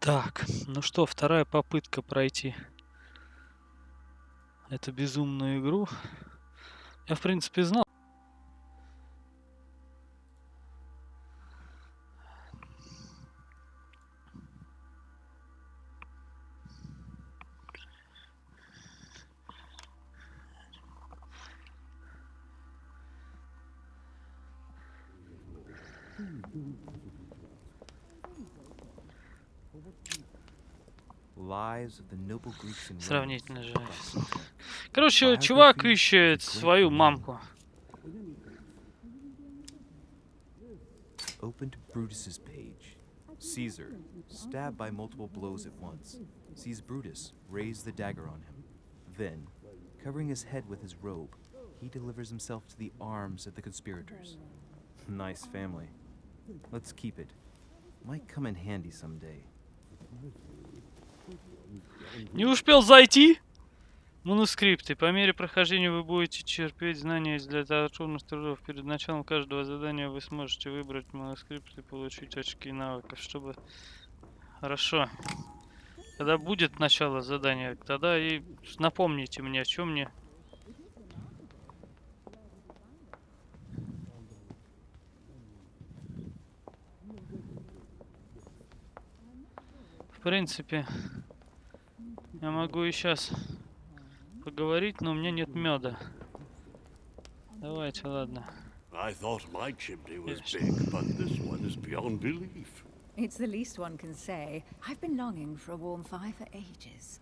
Так, ну что, вторая попытка пройти эту безумную игру. Я, в принципе, знал. Сравнительно же. Короче, чувак ищет свою мамку. Opened Brutus's page. Caesar, stabbed by multiple blows at once, sees Brutus raise the dagger on him. Then, covering his head with his robe, he delivers himself to the arms of the conspirators. Nice family. Let's keep it. Might come in handy someday. Не успел зайти? Манускрипты. По мере прохождения вы будете черпеть знания из литературных трудов. Перед началом каждого задания вы сможете выбрать манускрипт и получить очки навыков, чтобы... Хорошо. Когда будет начало задания, тогда и напомните мне, о чем мне... В принципе, я могу и сейчас поговорить, но у меня нет меда. Давайте, ладно. I thought my chimney was big, but this one is beyond belief. It's the least one can say. I've been longing for a warm fire for ages.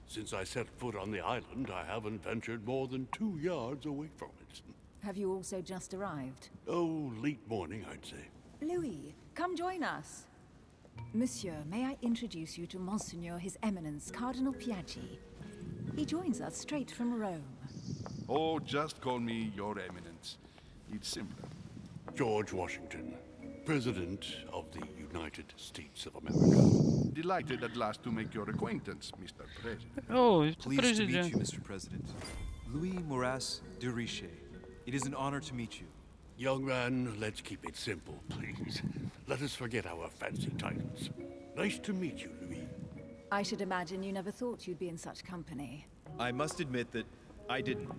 Since I set foot on the island, I haven't ventured more than 2 yards away from it. Have you also just arrived? Oh, late morning, I'd say. Louis, come join us. Monsieur, may I introduce you to Monseigneur His Eminence, Cardinal Piaggi. He joins us straight from Rome. Oh, just call me Your Eminence. It's simpler. George Washington, President of the United States of America. Delighted at last to make your acquaintance, Mr. President. О, это Pleased to meet you, президент. Mr. President. Louis Moras de Richet. It is an honor to meet you. Young man, let's keep it simple, please. Let us forget our fancy titles. Nice to meet you, Louis. I should imagine you never thought you'd be in such company. I must admit that I didn't.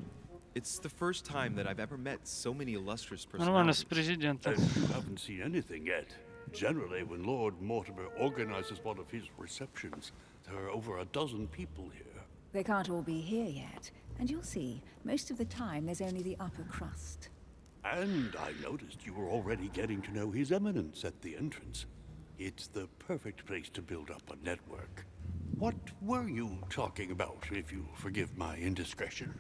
It's the first time that I've ever met so many illustrious Нормально с personalities. президентом. And you haven't seen anything yet. Generally, when Lord Mortimer organizes one of his receptions, there are over a dozen people here. They can't all be here yet, and you'll see, most of the time there's only the upper crust. And I noticed you were already getting to know His Eminence at the entrance. It's the perfect place to build up a network. What were you talking about, if you forgive my indiscretion?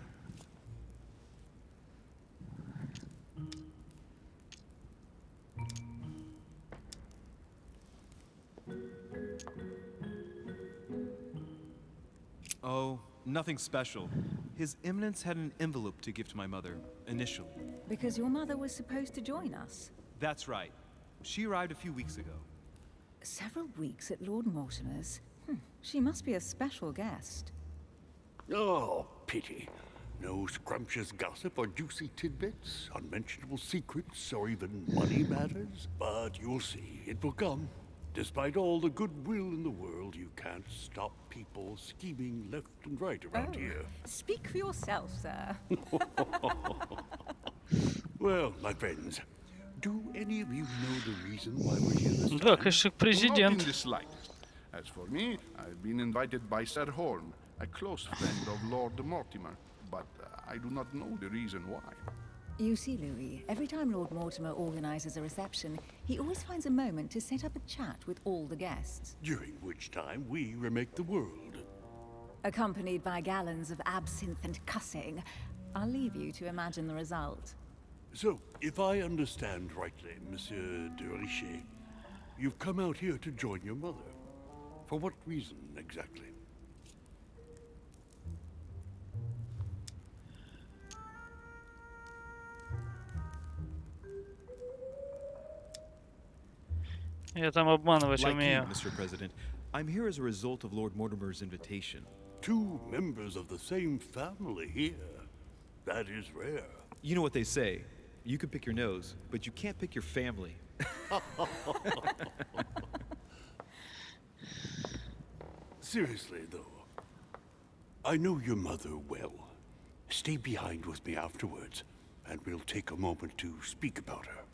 Oh, nothing special. His Eminence had an envelope to give to my mother, initially. Because your mother was supposed to join us. That's right. She arrived a few weeks ago. Several weeks at Lord Mortimer's. She must be a special guest. Oh, pity. No scrumptious gossip or juicy tidbits, unmentionable secrets, or even money matters. But you'll see, it will come. Despite all the goodwill in the world, you can't stop people scheming left and right around here. Speak for yourself, sir. Well, my friends, do any of you know the reason why we're here this Да, time? конечно, Not in президент. the slightest. As for me, I've been invited by Sir Horn, a close friend of Lord Mortimer, but I do not know the reason why. You see, Louis, every time Lord Mortimer organizes a reception, he always finds a moment to set up a chat with all the guests, During which time we remake the world. accompanied by gallons of absinthe and cussing. I'll leave you to imagine the result. So, if I understand rightly, Monsieur de Richet, you've come out here to join your mother. For what reason, exactly? Я там обманывать Like you, умею. Mr. President, I'm here as a result of Lord Mortimer's invitation. 2 members of the same family here. That is rare. You know what they say. You can pick your nose, but you can't pick your family. Seriously, though, I know your mother well. Stay behind with me afterwards, and we'll take a moment to speak about her.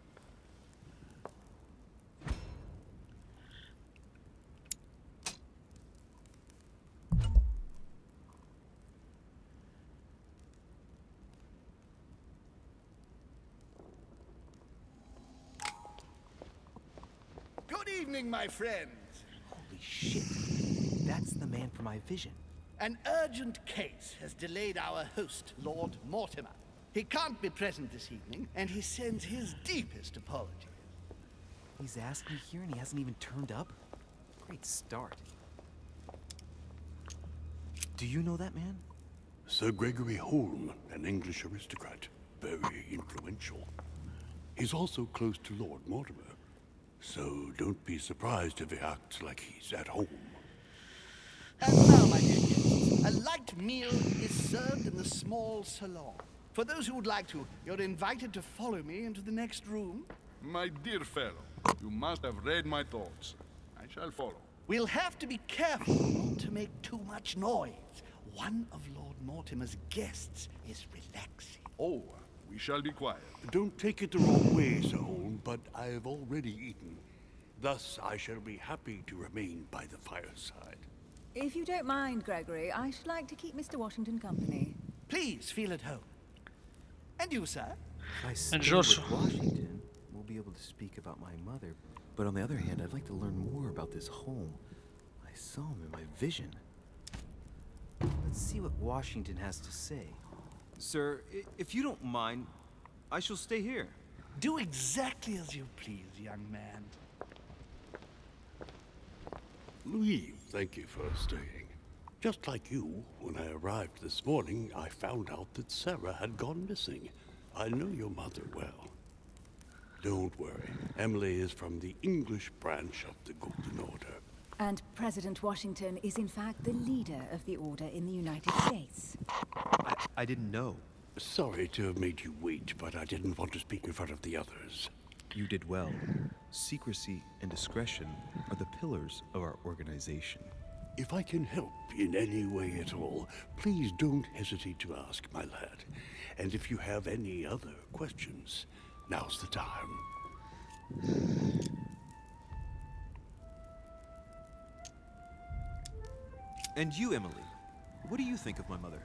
Good evening, my friends. Holy shit. That's the man from my vision. An urgent case has delayed our host, Lord Mortimer. He can't be present this evening, and he sends his deepest apologies. He's asked me here and he hasn't even turned up? Great start. Do you know that man? Sir Gregory Holm, an English aristocrat, very influential. He's also close to Lord Mortimer, so don't be surprised if he acts like he's at home. And now, my dear guests, a light meal is served in the small salon. For those who would like to, you're invited to follow me into the next room. My dear fellow, you must have read my thoughts. I shall follow. We'll have to be careful not to make too much noise. One of Lord Mortimer's guests is relaxing. Oh, we shall be quiet. Don't take it the wrong way, Sir Holm, but I have already eaten. Thus, I shall be happy to remain by the fireside. If you don't mind, Gregory, I should like to keep Mr. Washington company. Please feel at home. And you, sir? If I stay George. with Washington, we'll be able to speak about my mother. But on the other hand, I'd like to learn more about this home. I saw him in my vision. Let's see what Washington has to say. Sir, if you don't mind, I shall stay here. Do exactly as you please, young man. Louis, thank you for staying. Just like you, when I arrived this morning, I found out that Sarah had gone missing. I know your mother well. Don't worry. Emily is from the English branch of the Golden Order. And President Washington is in fact the leader of the Order in the United States. I didn't know. Sorry to have made you wait, but I didn't want to speak in front of the others. You did well. Secrecy and discretion are the pillars of our organization. If I can help in any way at all, please don't hesitate to ask, my lad. And if you have any other questions, now's the time. And you, Emily, what do you think of my mother?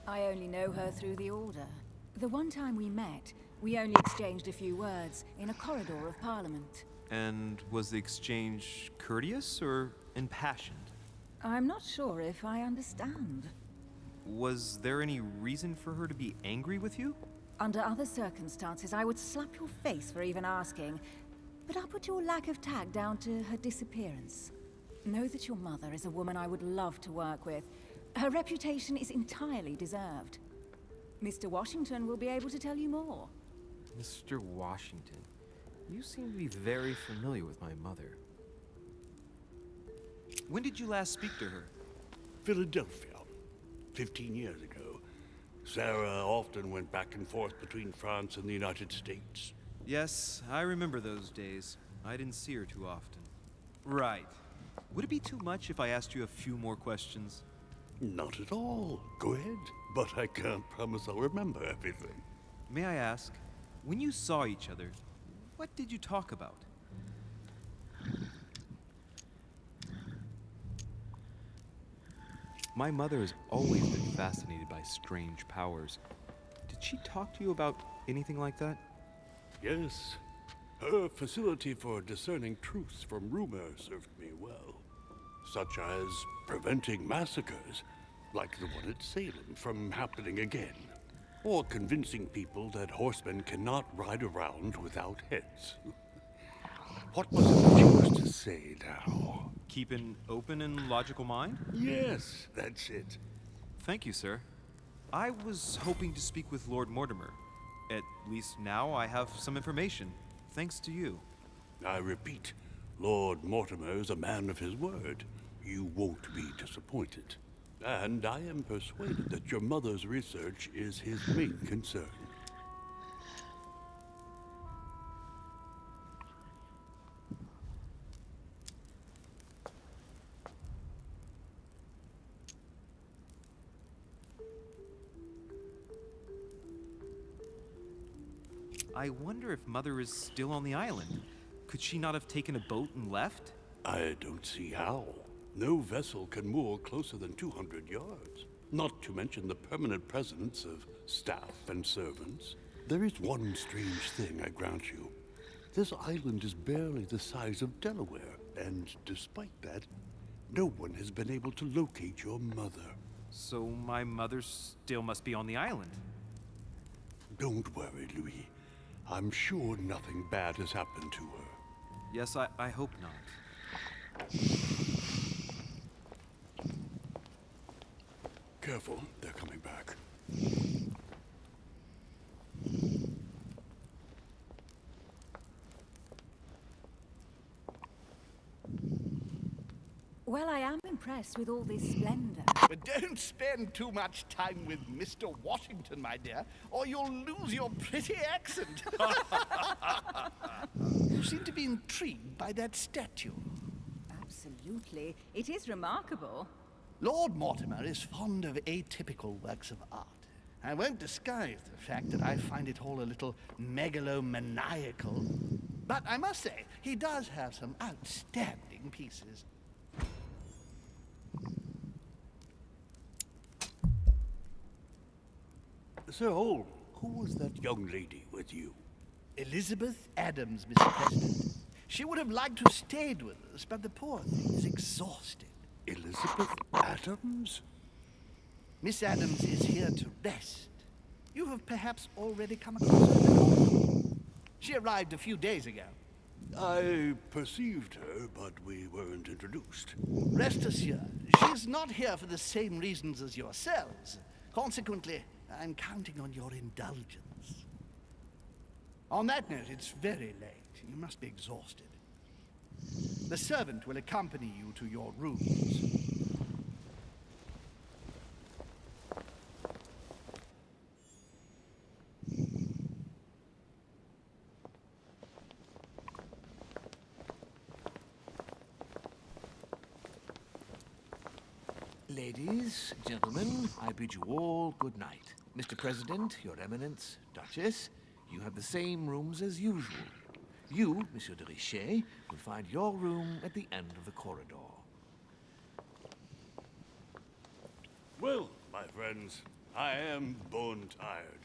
I only know her through the Order. The one time we met, we only exchanged a few words in a corridor of Parliament. And was the exchange courteous or impassioned? I'm not sure if I understand. Was there any reason for her to be angry with you? Under other circumstances, I would slap your face for even asking, but I'll put your lack of tact down to her disappearance. Know that your mother is a woman I would love to work with. Her reputation is entirely deserved. Mr. Washington will be able to tell you more. Mr. Washington, you seem to be very familiar with my mother. When did you last speak to her? Philadelphia, 15 years ago. Sarah often went back and forth between France and the United States. Yes, I remember those days. I didn't see her too often. Right. Would it be too much if I asked you a few more questions? Not at all. Go ahead. But I can't promise I'll remember everything. May I ask, when you saw each other, what did you talk about? My mother has always been fascinated by strange powers. Did she talk to you about anything like that? Yes. Her facility for discerning truths from rumor served me well. Such as preventing massacres, like the one at Salem, from happening again. Or convincing people that horsemen cannot ride around without heads. What was it that she was to say now? Keep an open and logical mind? Yes, that's it. Thank you, sir. I was hoping to speak with Lord Mortimer. At least now I have some information, thanks to you. I repeat, Lord Mortimer is a man of his word. You won't be disappointed. And I am persuaded that your mother's research is his main concern. I wonder if Mother is still on the island. Could she not have taken a boat and left? I don't see how. No vessel can moor closer than 200 yards. Not to mention the permanent presence of staff and servants. There is one strange thing, I grant you. This island is barely the size of Delaware, and despite that, no one has been able to locate your mother. So my mother still must be on the island. Don't worry, Louis. I'm sure nothing bad has happened to her. Yes, I hope not. Careful, they're coming back. Well, I am impressed with all this splendor. But don't spend too much time with Mr. Washington, my dear, or you'll lose your pretty accent. You seem to be intrigued by that statue. Absolutely. It is remarkable. Lord Mortimer is fond of atypical works of art. I won't disguise the fact that I find it all a little megalomaniacal. But I must say, he does have some outstanding pieces. Sir Holm, who was that young lady with you? Elizabeth Adams, Mr. President. She would have liked to have stayed with us, but the poor thing is exhausted. Elizabeth Adams? Miss Adams is here to rest. You have perhaps already come across her before. She arrived a few days ago. I perceived her, but we weren't introduced. Rest assured, she is not here for the same reasons as yourselves. Consequently, I'm counting on your indulgence. On that note, it's very late. You must be exhausted. The servant will accompany you to your rooms. Ladies, gentlemen, I bid you all good night. Mr. President, Your Eminence, Duchess, you have the same rooms as usual. You, Monsieur de Richet, will find your room at the end of the corridor. Well, my friends, I am bone tired.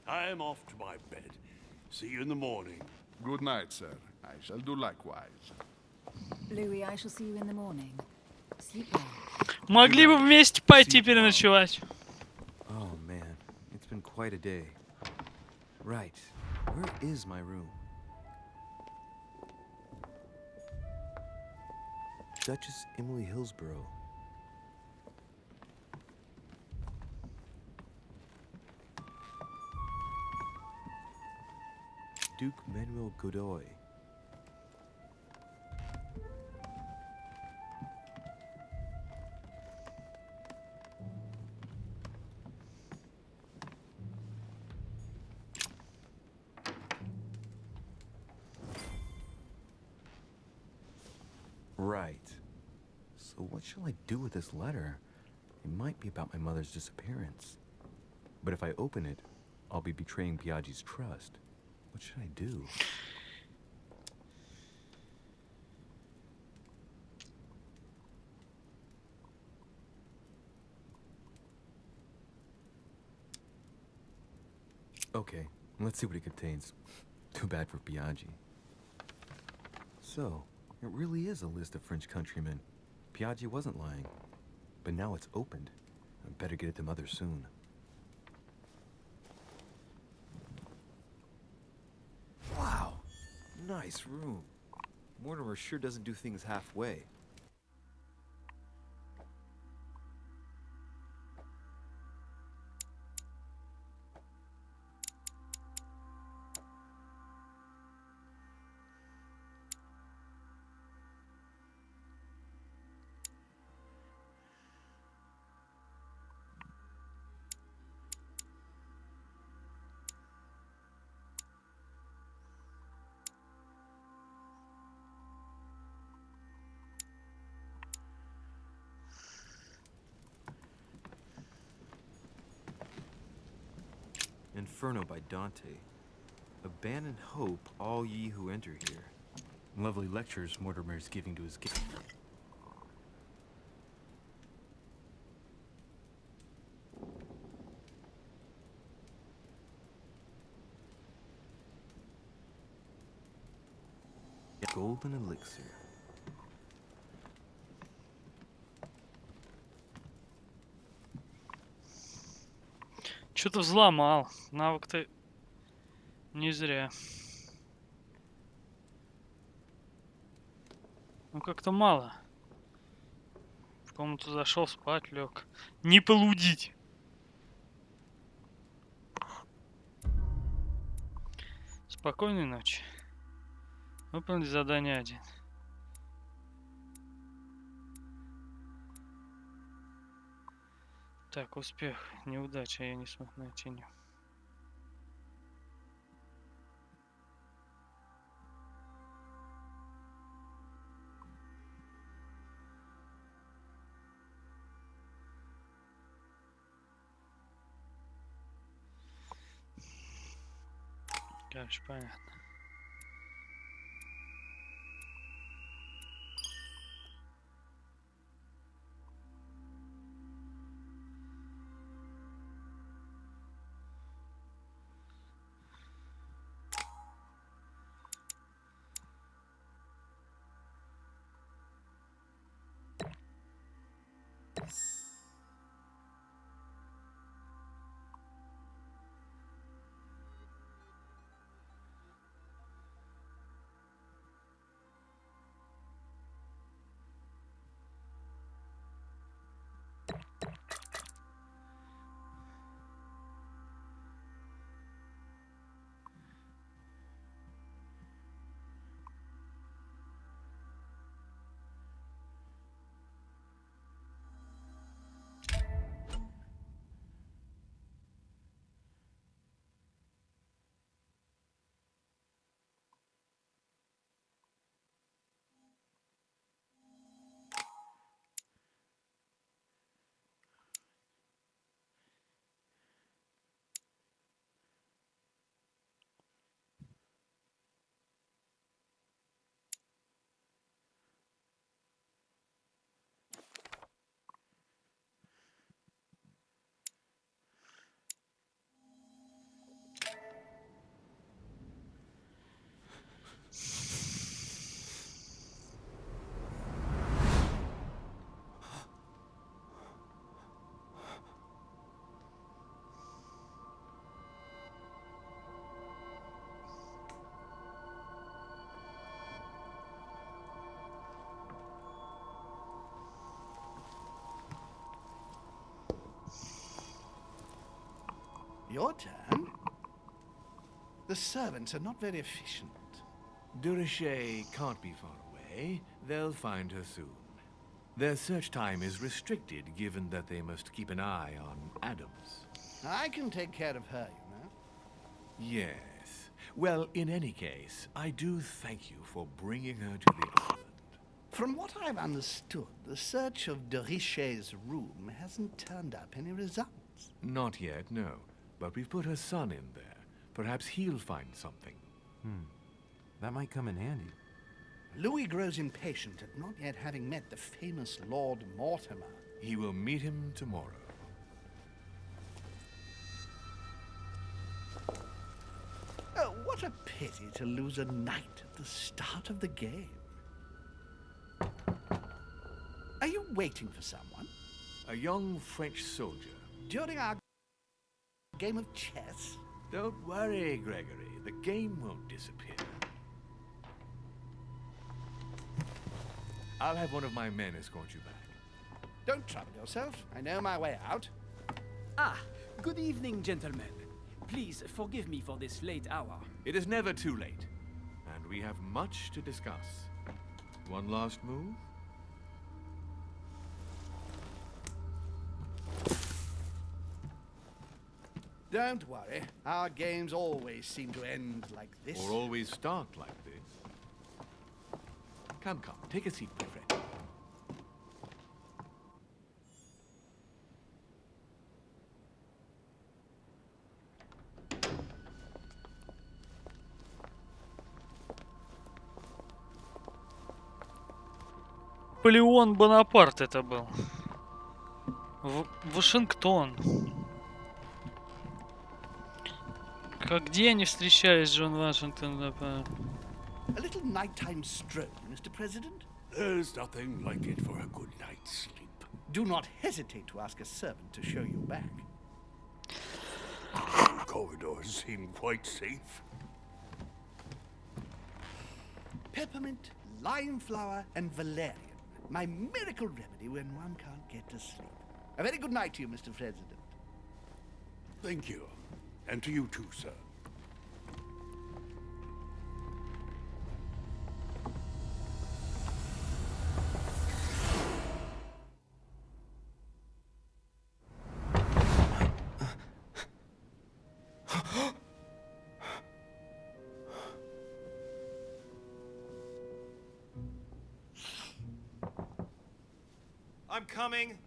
I am off to my bed. See you in the morning. Good night, sir. I shall do likewise. Louis, I shall see you in the morning. Sleep well. Могли бы вместе пойти переночевать. Oh man, it's been quite a day. Right, where is my room? Duchess Emily Hillsborough. Duke Manuel Godoy. Right. So what shall I do with this letter? It might be about my mother's disappearance. But if I open it, I'll be betraying Biaggi's trust. What should I do? Okay, let's see what it contains. Too bad for Biaggi. So, it really is a list of French countrymen. Biaggi wasn't lying. But now it's opened. I better get it to Mother soon. Wow, nice room. Mortimer sure doesn't do things halfway. Inferno by Dante. Abandon hope, all ye who enter here. Lovely lectures Mortimer is giving to his kids. Golden elixir. Что-то взломал. Навык-то не зря. Ну как-то мало. В комнату зашел, спать лег. Не полудить. Спокойной ночи. Выполнить задание 1. Так, успех. Неудача, я не смог найти. Короче, понятно. Your turn? The servants are not very efficient. Durichet can't be far away. They'll find her soon. Their search time is restricted, given that they must keep an eye on Adams. I can take care of her, you know. Yes. Well, in any case, I do thank you for bringing her to the island. From what I've understood, the search of Durichet's room hasn't turned up any results. Not yet, no. But we've put her son in there. Perhaps he'll find something. That might come in handy. Louis grows impatient at not yet having met the famous Lord Mortimer. He will meet him tomorrow. Oh, what a pity to lose a knight at the start of the game. Are you waiting for someone? A young French soldier. During our game of chess? Don't worry, Gregory. The game won't disappear. I'll have one of my men escort you back. Don't trouble yourself. I know my way out. Ah, good evening, gentlemen. Please forgive me for this late hour. It is never too late, and we have much to discuss. One last move? Don't worry. Our games always seem to end like this. Or always start like this. Come, come, take a seat, my friend. Наполеон Бонапарт это был. Вашингтон. Где они встречались, Джон Вашингтон? A little nighttime stroll, Mr. President? There's nothing like it for a good night's sleep. Do not hesitate to ask a servant to show you back. The corridors seem quite safe. Peppermint, lime flower, and valerian. My miracle remedy when one can't get to sleep. A very good night to you, Mr. President. Thank you. And to you too, sir. I'm coming.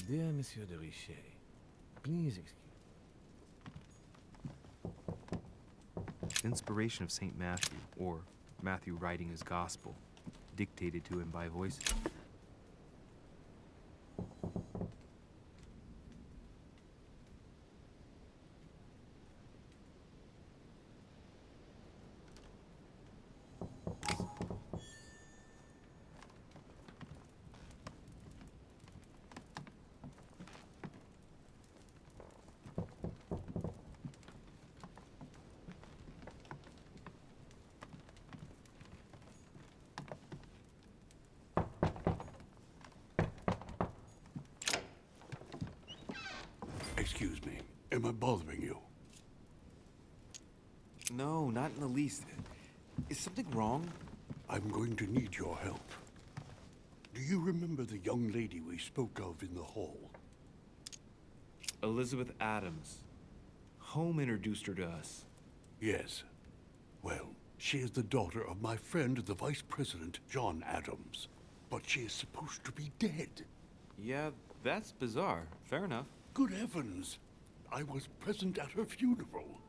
Dear Monsieur de Richet, please excuse. Inspiration of St. Matthew, or Matthew writing his gospel, dictated to him by voices. Excuse me. Am I bothering you? No, not in the least. Is something wrong? I'm going to need your help. Do you remember the young lady we spoke of in the hall? Elizabeth Adams. Home introduced her to us. Yes. Well, she is the daughter of my friend, the Vice President, John Adams. But she is supposed to be dead. Yeah, that's bizarre. Fair enough. Good heavens! I was present at her funeral.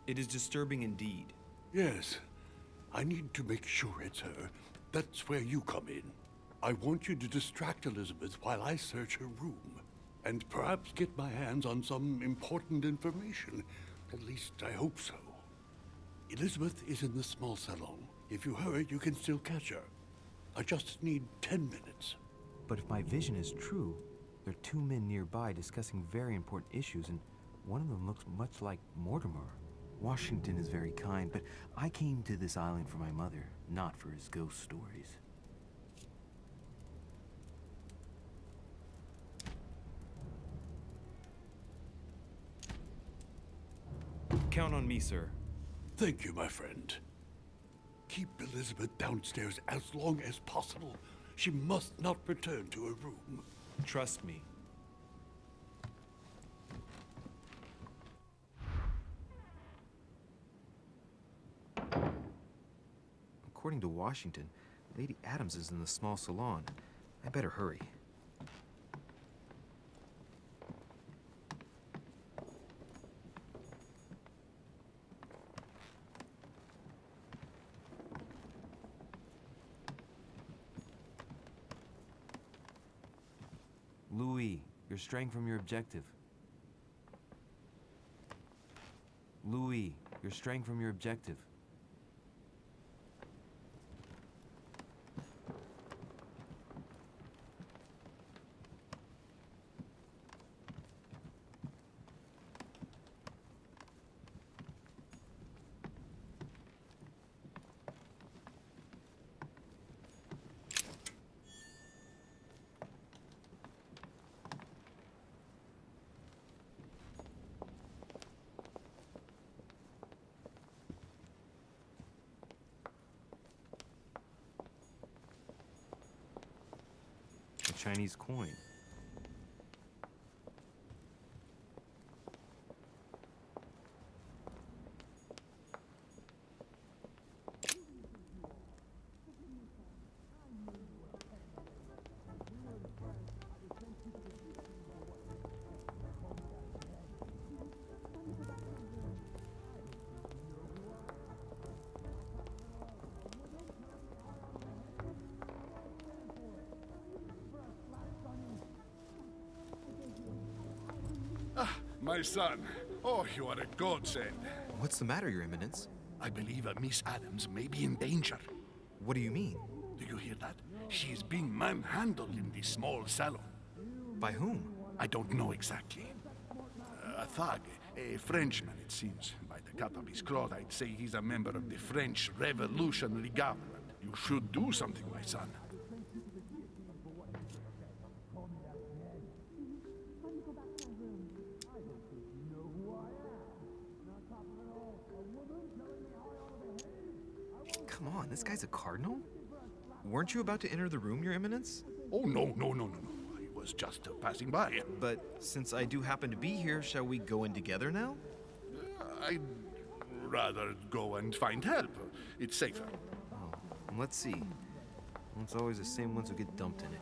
It is disturbing indeed. Yes. I need to make sure it's her. That's where you come in. I want you to distract Elizabeth while I search her room. And perhaps get my hands on some important information. At least I hope so. Elizabeth is in the small salon. If you hurry, you can still catch her. I just need 10 minutes. But if my vision is true, there are two men nearby discussing very important issues, and one of them looks much like Mortimer. Washington is very kind, but I came to this island for my mother, not for his ghost stories. Count on me, sir. Thank you, my friend. Keep Elizabeth downstairs as long as possible. She must not return to her room. Trust me. According to Washington, Lady Adams is in the small salon. I better hurry. Louis, you're straying from your objective. Louis, you're straying from your objective. Chinese coin. My son. Oh, you are a godsend. What's the matter, Your Eminence? I believe Miss Adams may be in danger. What do you mean? Do you hear that? She is being manhandled in the small salon. By whom? I don't know exactly. A thug, a Frenchman, it seems. By the cut of his cloth, I'd say he's a member of the French Revolutionary Government. You should do something, my son. Come on, this guy's a cardinal? Weren't you about to enter the room, Your Eminence? Oh, no. I was just passing by. But since I do happen to be here, shall we go in together now? I'd rather go and find help. It's safer. Oh, let's see. It's always the same ones who get dumped in it.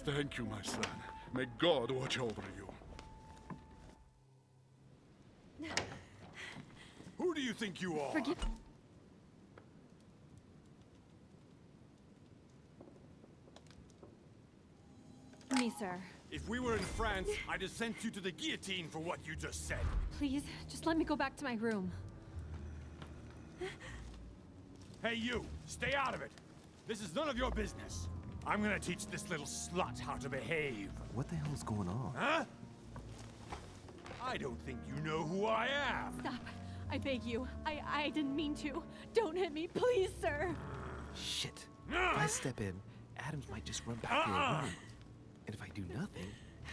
Thank you, my son. May God watch over you. Who do you think you are? Forgive me, sir. If we were in France, I'd have sent you to the guillotine for what you just said. Please, just let me go back to my room. Hey, you! Stay out of it! This is none of your business. I'm gonna teach this little slut how to behave. What the hell's going on? Huh? I don't think you know who I am. Stop. I beg you. I didn't mean to. Don't hit me, please, sir. Shit. If I step in, Adams might just run back to her room. And if I do nothing,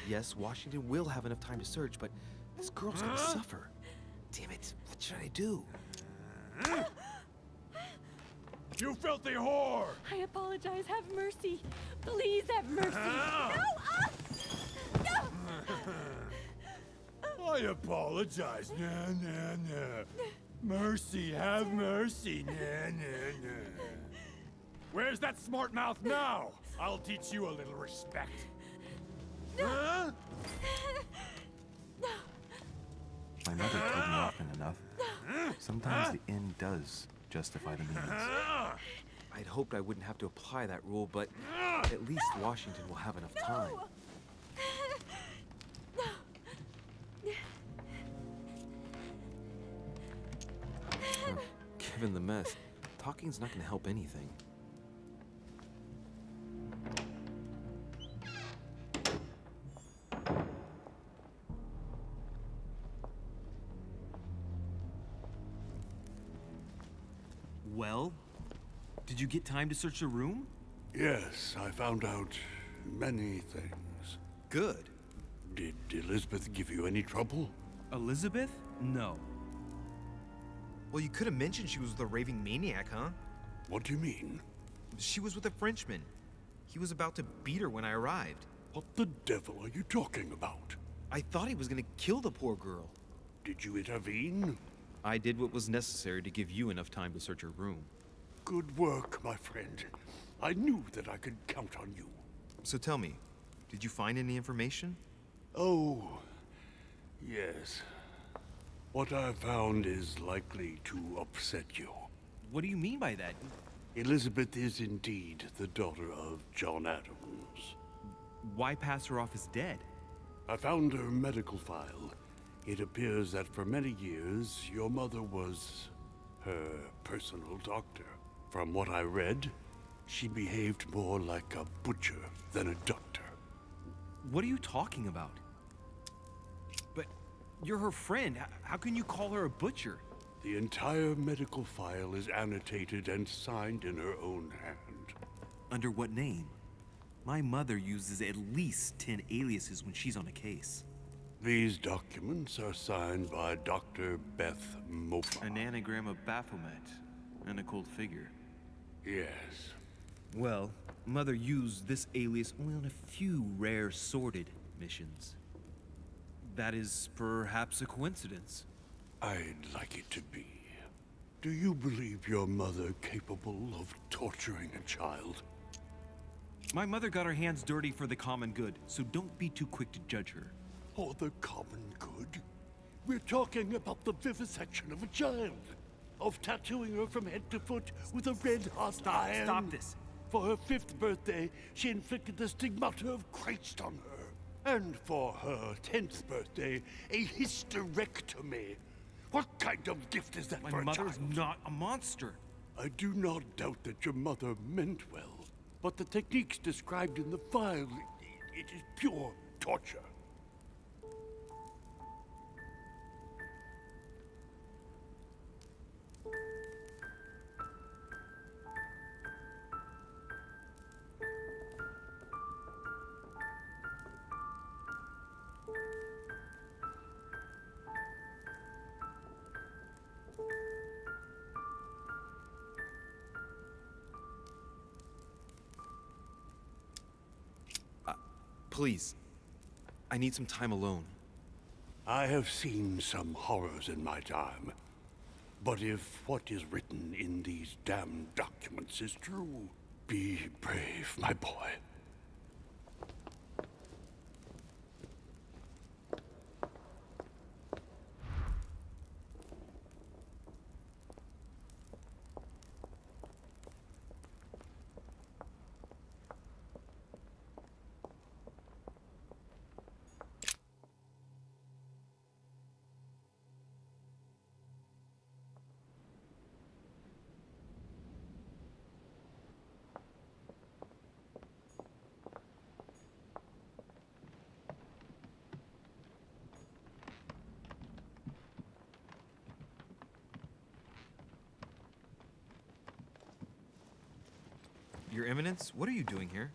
yes, Washington will have enough time to search, but this girl's gonna suffer. Damn it, what should I do? You filthy whore! I apologize. Have mercy. Please have mercy. No! No! I apologize. Nah. Mercy, have mercy. Nah. Where's that smart mouth now? I'll teach you a little respect. Huh? My mother told me often enough. Sometimes the end does justify the means. I'd hoped I wouldn't have to apply that rule, but at least Washington will have enough time. Given the mess, talking's not going to help anything. Well, did you get time to search the room? Yes, I found out many things. Good. Did Elizabeth give you any trouble? Elizabeth? No. Well, you could have mentioned she was with a raving maniac, huh? What do you mean? She was with a Frenchman. He was about to beat her when I arrived. What the devil are you talking about? I thought he was gonna kill the poor girl. Did you intervene? I did what was necessary to give you enough time to search her room. Good work, my friend. I knew that I could count on you. So tell me, did you find any information? Oh, yes. What I found is likely to upset you. What do you mean by that? Elizabeth is indeed the daughter of John Adams. Why pass her off as dead? I found her medical file. It appears that for many years, your mother was her personal doctor. From what I read, she behaved more like a butcher than a doctor. What are you talking about? But you're her friend. How can you call her a butcher? The entire medical file is annotated and signed in her own hand. Under what name? My mother uses at least 10 aliases when she's on a case. These documents are signed by Dr. Beth Mofa. An anagram of Baphomet and a cold figure. Yes. Well, Mother used this alias only on a few rare sordid missions. That is perhaps a coincidence. I'd like it to be. Do you believe your mother capable of torturing a child? My mother got her hands dirty for the common good, so don't be too quick to judge her. For the common good? We're talking about the vivisection of a child. Of tattooing her from head to foot with a red-hot iron. Stop this. For her 5th birthday, she inflicted the stigmata of Christ on her. And for her 10th birthday, a hysterectomy. What kind of gift is that for a child? My mother's not a monster. I do not doubt that your mother meant well, but the techniques described in the file, it is pure torture. Please, I need some time alone. I have seen some horrors in my time, but if what is written in these damned documents is true, be brave, my boy. Your Eminence, what are you doing here?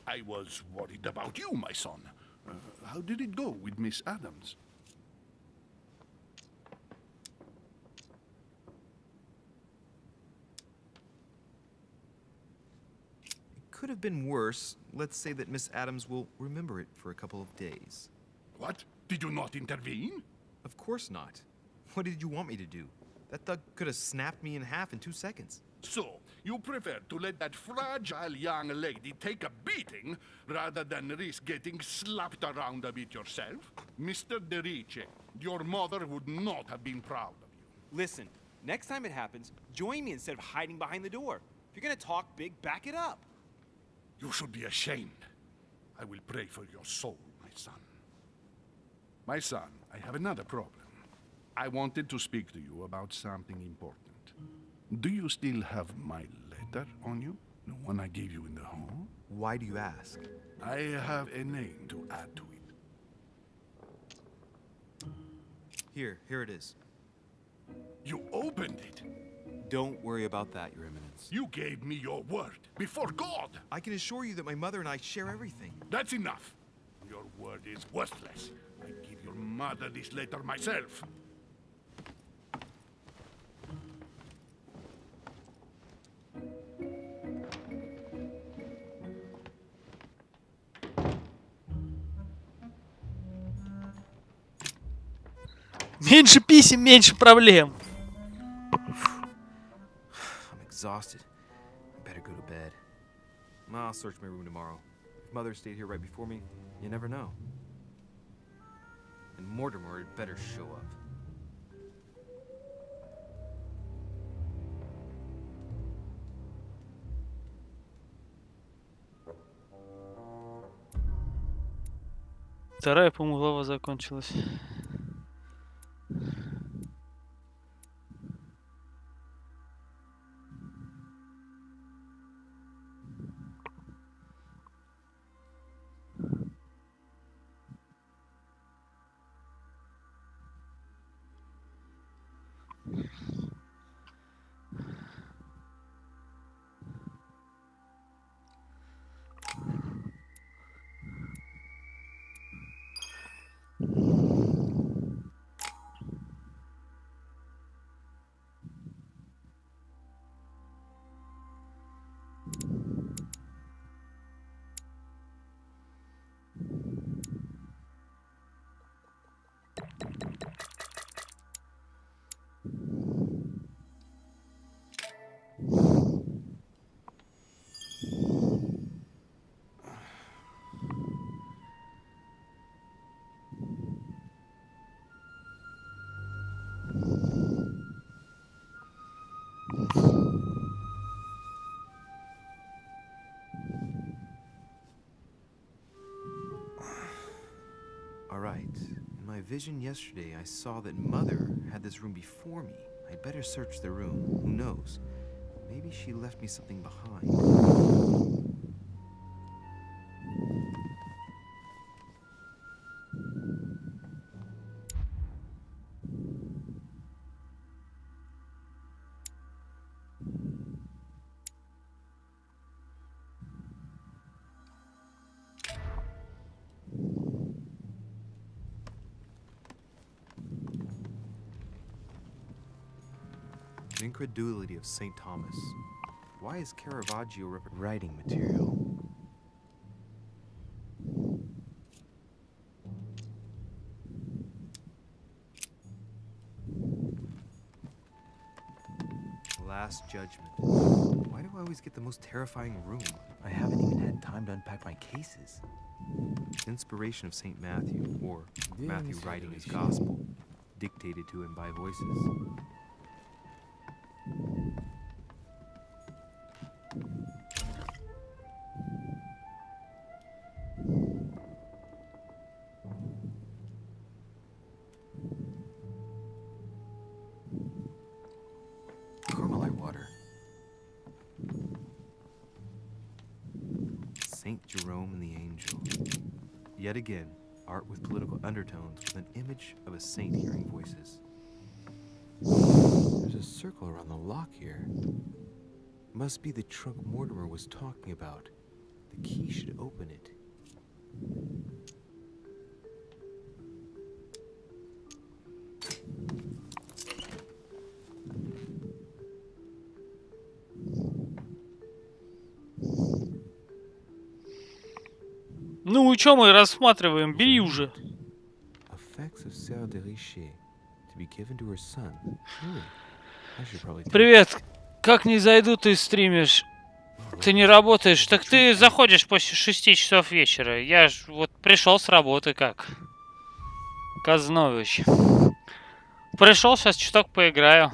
I was worried about you, my son. How did it go with Miss Adams? It could have been worse. Let's say that Miss Adams will remember it for a couple of days. What? Did you not intervene? Of course not. What did you want me to do? That thug could have snapped me in half in 2 seconds. So, you prefer to let that fragile young lady take a beating rather than risk getting slapped around a bit yourself? Mr. Derice, your mother would not have been proud of you. Listen, next time it happens, join me instead of hiding behind the door. If you're gonna talk big, back it up. You should be ashamed. I will pray for your soul, my son. My son, I have another problem. I wanted to speak to you about something important. Do you still have my letter on you? The one I gave you in the hall? Why do you ask? I have a name to add to it. Here it is. You opened it. Don't worry about that, Your Eminence. You gave me your word before God. I can assure you that my mother and I share everything. That's enough. Your word is worthless. I give your mother this letter myself. Меньше писем, меньше проблем. I'm exhausted. I better go to bed. I'll search my room tomorrow. If Mother stayed here right before me, you never know. And Mortimer had better show up. Вторая, по-моему, глава закончилась. Alright. In my vision yesterday, I saw that Mother had this room before me. I'd better search the room. Who knows? Maybe she left me something behind. The incredulity of St. Thomas. Why is Caravaggio writing material? Last Judgment. Why do I always get the most terrifying room? I haven't even had time to unpack my cases. Inspiration of St. Matthew, or Matthew writing his gospel, dictated to him by voices. Carmelite water. Saint Jerome and the Angel. Yet again, art with political undertones with an image of a saint hearing voices. There's a circle around the lock here. Must be the trunk Mortimer was talking about. The key should open it. Ну и чё мы рассматриваем? Бери уже. Effects of Sœur de Richer to be given to her son. Really? I should probably take Привет. Как не зайду, ты стримишь? Ты не работаешь? Так ты заходишь после 6 часов вечера. Я ж вот пришел с работы как. Казнович. Пришел, сейчас чуток поиграю.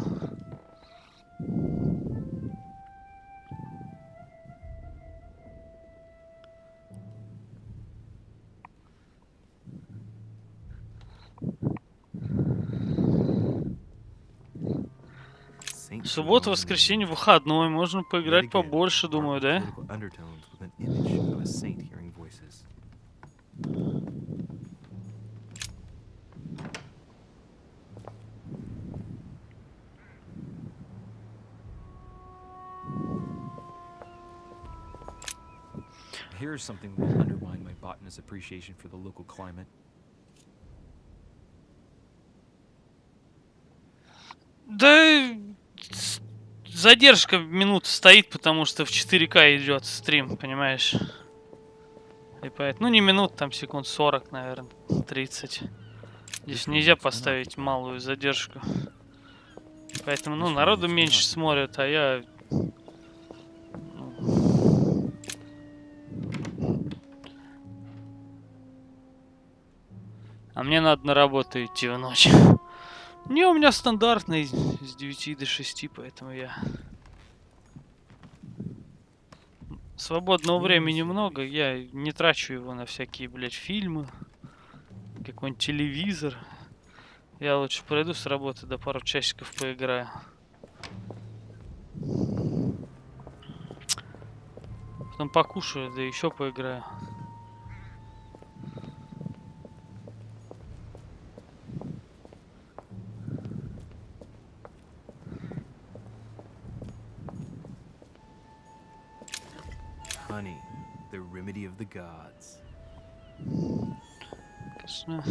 Суббота, воскресенье, выходной. Можно поиграть побольше, думаю, да? Here's something that will undermine my botanist's appreciation for the local climate. Да, задержка минут стоит, потому что в 4К идет стрим, понимаешь? И поэтому, ну не минут, там секунд 40, наверное, 30. Здесь нельзя поставить малую задержку. Поэтому, ну, народу меньше смотрят, а я... А мне надо на работу идти в ночь. Не, у меня стандартный с 9 до 6, поэтому я... Свободного времени много, я не трачу его на всякие, блядь, фильмы, какой-нибудь телевизор. Я лучше пройду с работы, до пару часиков поиграю. Потом покушаю, да еще поиграю. Honey, the remedy of the gods. Конечно.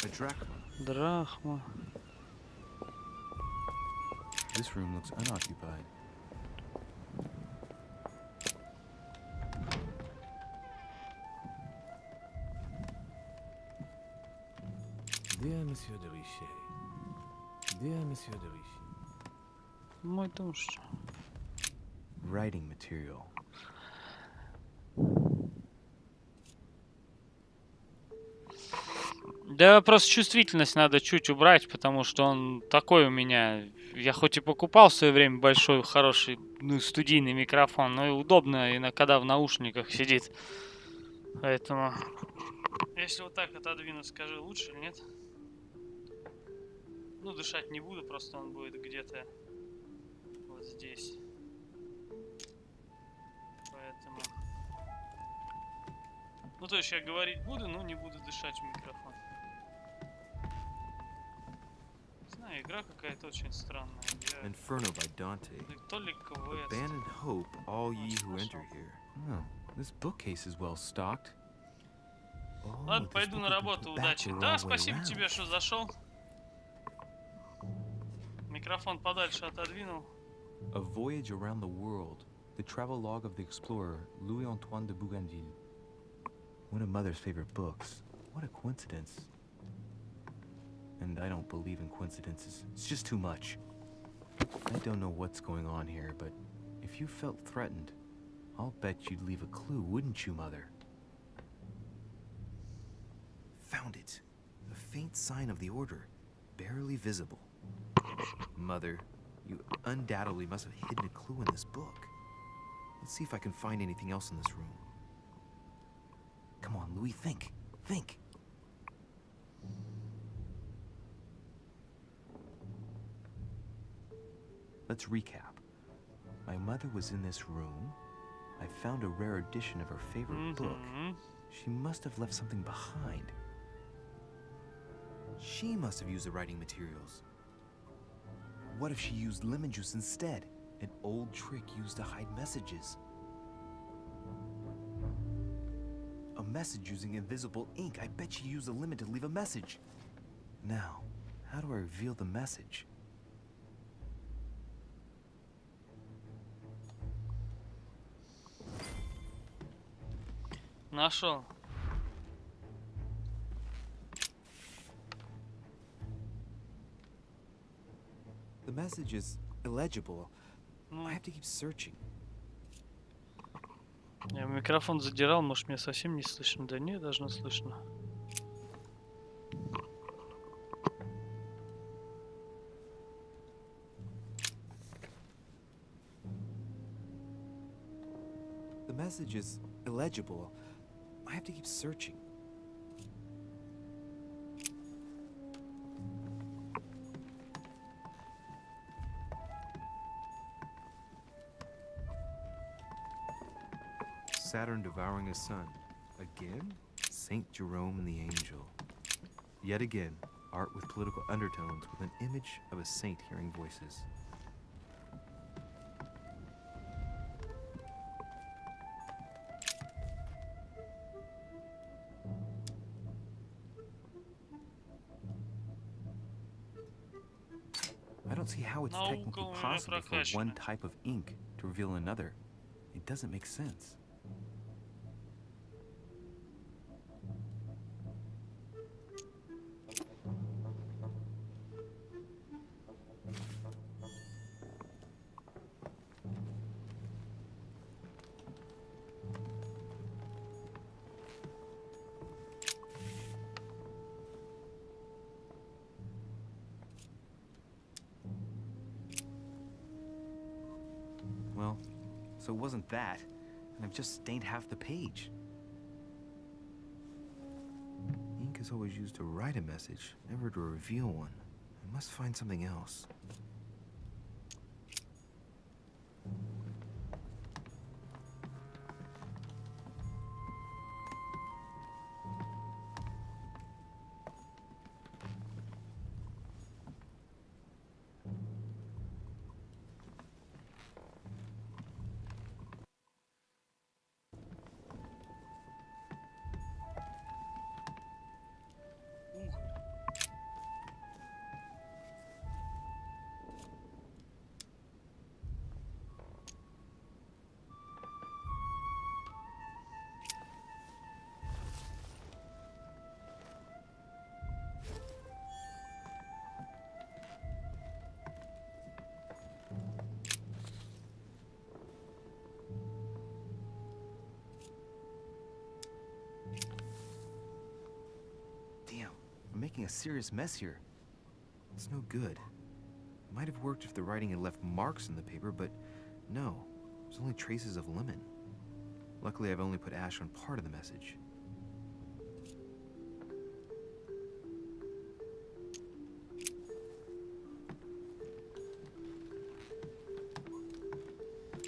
A drachma. Драхма. This room looks unoccupied. Dear Monsieur de Richer. Dear Monsieur de Richer. Мой дом, что? Writing material. Да, просто чувствительность надо чуть убрать, потому что он такой у меня. Я хоть и покупал в свое время большой, хороший, ну, студийный микрофон, но и удобно, когда в наушниках сидит. Поэтому, если вот так отодвинуть, скажи, лучше или нет? Ну, дышать не буду, просто он будет где-то вот здесь. Поэтому... Ну, то есть я говорить буду, но не буду дышать в микрофон. Не знаю, игра какая-то очень странная. Inferno by Dante. То ли квест. Abandon hope, all ye who enter here. Oh, this bookcase is well stocked. Ладно, пойду на работу, удачи. Да, спасибо тебе, что зашел. Микрофон подальше отодвинул. A Voyage Around the World, the travel log of the explorer Louis-Antoine de Bougainville. One of Mother's favorite books. What a coincidence. And I don't believe in coincidences. It's just too much. I don't know what's going on here, but if you felt threatened, I'll bet you'd leave a clue, wouldn't you, Mother? Found it. A faint sign of the Order, barely visible. Mother, you undoubtedly must have hidden a clue in this book. Let's see if I can find anything else in this room. Come on, Louis, think. Think. Let's recap. My mother was in this room. I found a rare edition of her favorite book. She must have left something behind. She must have used the writing materials. What if she used lemon juice instead? An old trick used to hide messages. A message using invisible ink. I bet she used a lemon to leave a message. Now, how do I reveal the message? Нашел. The message is illegible. I have to keep searching. Я микрофон задирал, может, меня совсем не слышно? Да не, должно слышно. The message is illegible. I have to keep searching. Saturn devouring his son. Again? Saint Jerome and the Angel. Yet again, art with political undertones with an image of a saint hearing voices. I don't see how it's technically possible for one type of ink to reveal another. It doesn't make sense. Well, so it wasn't that, and I've just stained half the page. Ink is always used to write a message, never to reveal one. I must find something else. I'm making a serious mess here. It's no good. It might have worked if the writing had left marks in the paper, but no. There's only traces of lemon. Luckily, I've only put Ash on part of the message.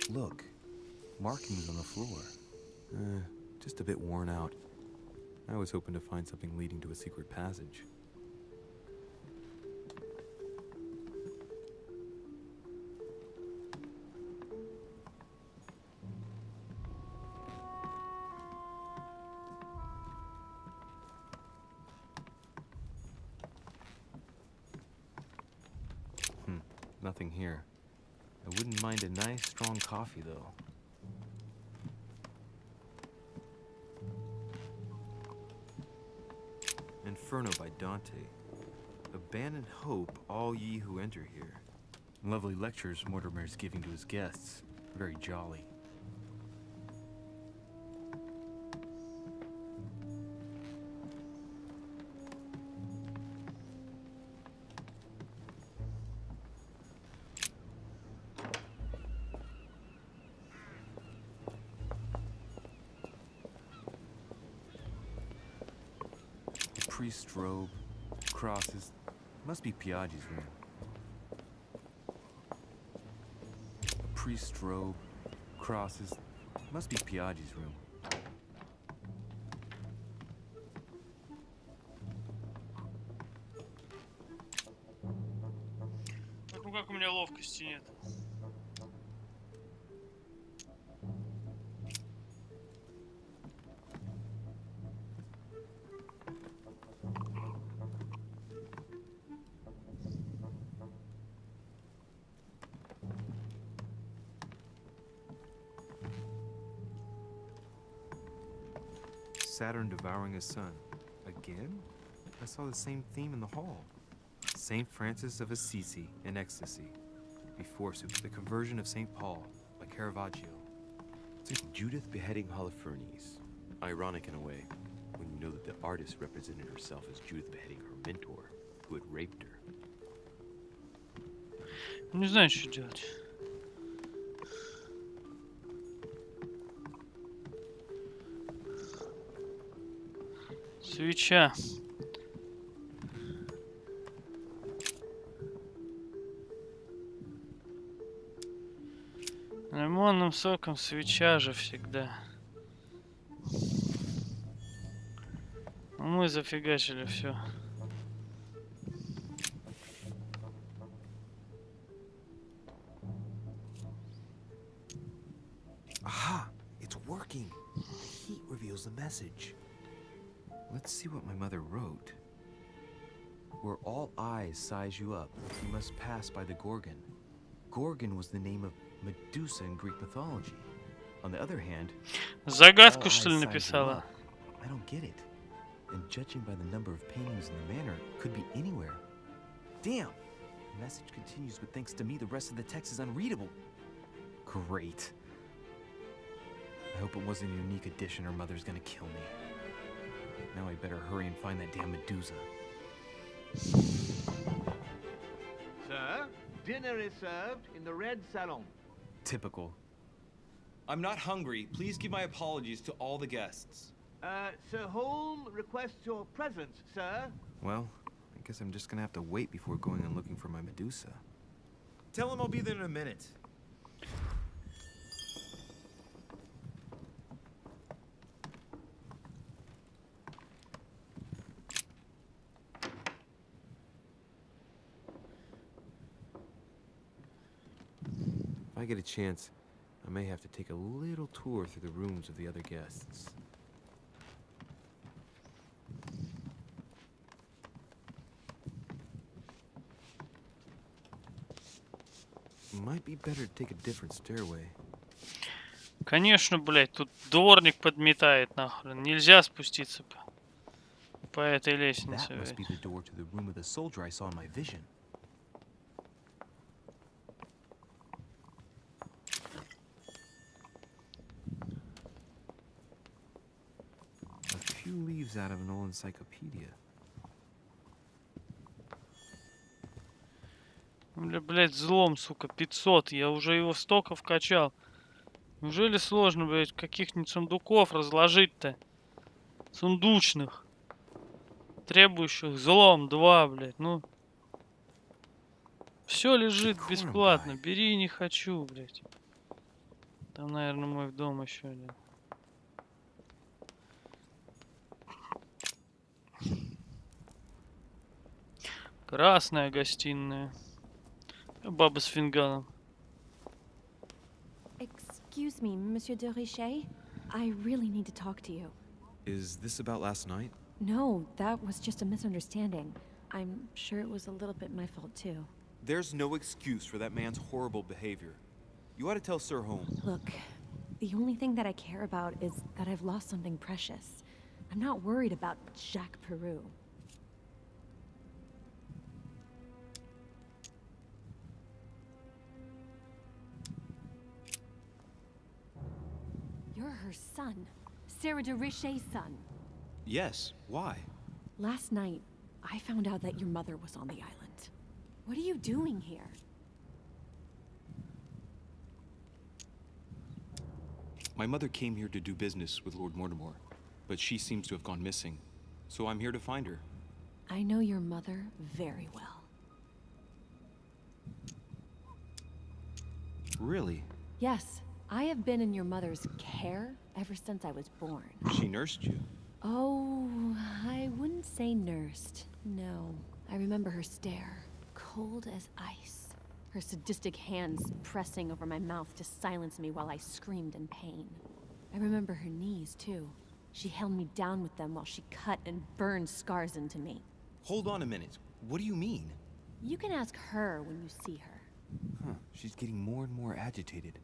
Look, markings on the floor. Just a bit worn out. I was hoping to find something leading to a secret passage. Nothing here. I wouldn't mind a nice, strong coffee, though. Inferno by Dante. Abandon hope, all ye who enter here. Lovely lectures Mortimer's giving to his guests. Very jolly. Priest robe, crosses. Must be Piaggi's room. A priest robe, crosses. Must be Piaggi's room. Ну как у меня ловкости нет. Saturn devouring his son. Again? I saw the same theme in the hall. Saint Francis of Assisi in ecstasy. Before the conversion of St. Paul by Caravaggio. Judith beheading Holofernes. Ironic in a way, when you know that the artist represented herself as Judith beheading her mentor, who had raped her. Не знаю, что делать. Свеча. Лимонным соком свеча же всегда. Ну, мы зафигачили все. Aha! It's working. The heat reveals the message. Let's see what my mother wrote. Where all eyes size you up, you must pass by the Gorgon. Gorgon was the name of Medusa in Greek mythology. On the other hand, Загадку, all что ли, eyes size you написала? up. I don't get it. And judging by the number of paintings in the manor, it could be anywhere. Damn! The message continues, but thanks to me, the rest of the text is unreadable. Great. I hope it wasn't a unique edition or Mother's gonna kill me. Now I better hurry and find that damn Medusa. Sir, dinner is served in the red salon. Typical. I'm not hungry. Please give my apologies to all the guests. Sir Holm requests your presence, sir. Well, I guess I'm just gonna have to wait before going and looking for my Medusa. Tell him I'll be there in a minute. If I get a chance, I may have to take a little tour through the rooms of the other guests. Might be better to take a different stairway. Конечно, блядь, тут дворник подметает нахрен. Нельзя спуститься по этой лестнице. That must be the door to the room of the soldier I saw in my vision. A few leaves out of an old encyclopedia. Блядь, взлом, сука, 500. Я уже его столько вкачал. Неужели сложно, блядь, каких-нибудь сундуков разложить-то? Сундучных. Требующих взлом 2, блядь, ну. Все лежит бесплатно. Бери, не хочу, блядь. Там, наверное, мой дом еще один. Красная гостиная. Баба с фингалом. Excuse me, Monsieur de Richet. I really need to talk to you. Is this about last night? No, that was just a misunderstanding. I'm sure it was a little bit my fault too. There's no excuse for that man's horrible behavior. You ought to tell Sir Holmes. Look, the only thing that I care about is that I've lost something precious. I'm not worried about Jacques Peru. You're her son. Sarah de Richet's son. Yes, why? Last night, I found out that your mother was on the island. What are you doing here? My mother came here to do business with Lord Mortimer, but she seems to have gone missing. So I'm here to find her. I know your mother very well. Really? Yes, I have been in your mother's care ever since I was born. She nursed you? Oh, I wouldn't say nursed. No. I remember her stare, cold as ice. Her sadistic hands pressing over my mouth to silence me while I screamed in pain. I remember her knees, too. She held me down with them while she cut and burned scars into me. Hold on a minute. What do you mean? You can ask her when you see her. Huh, she's getting more and more agitated.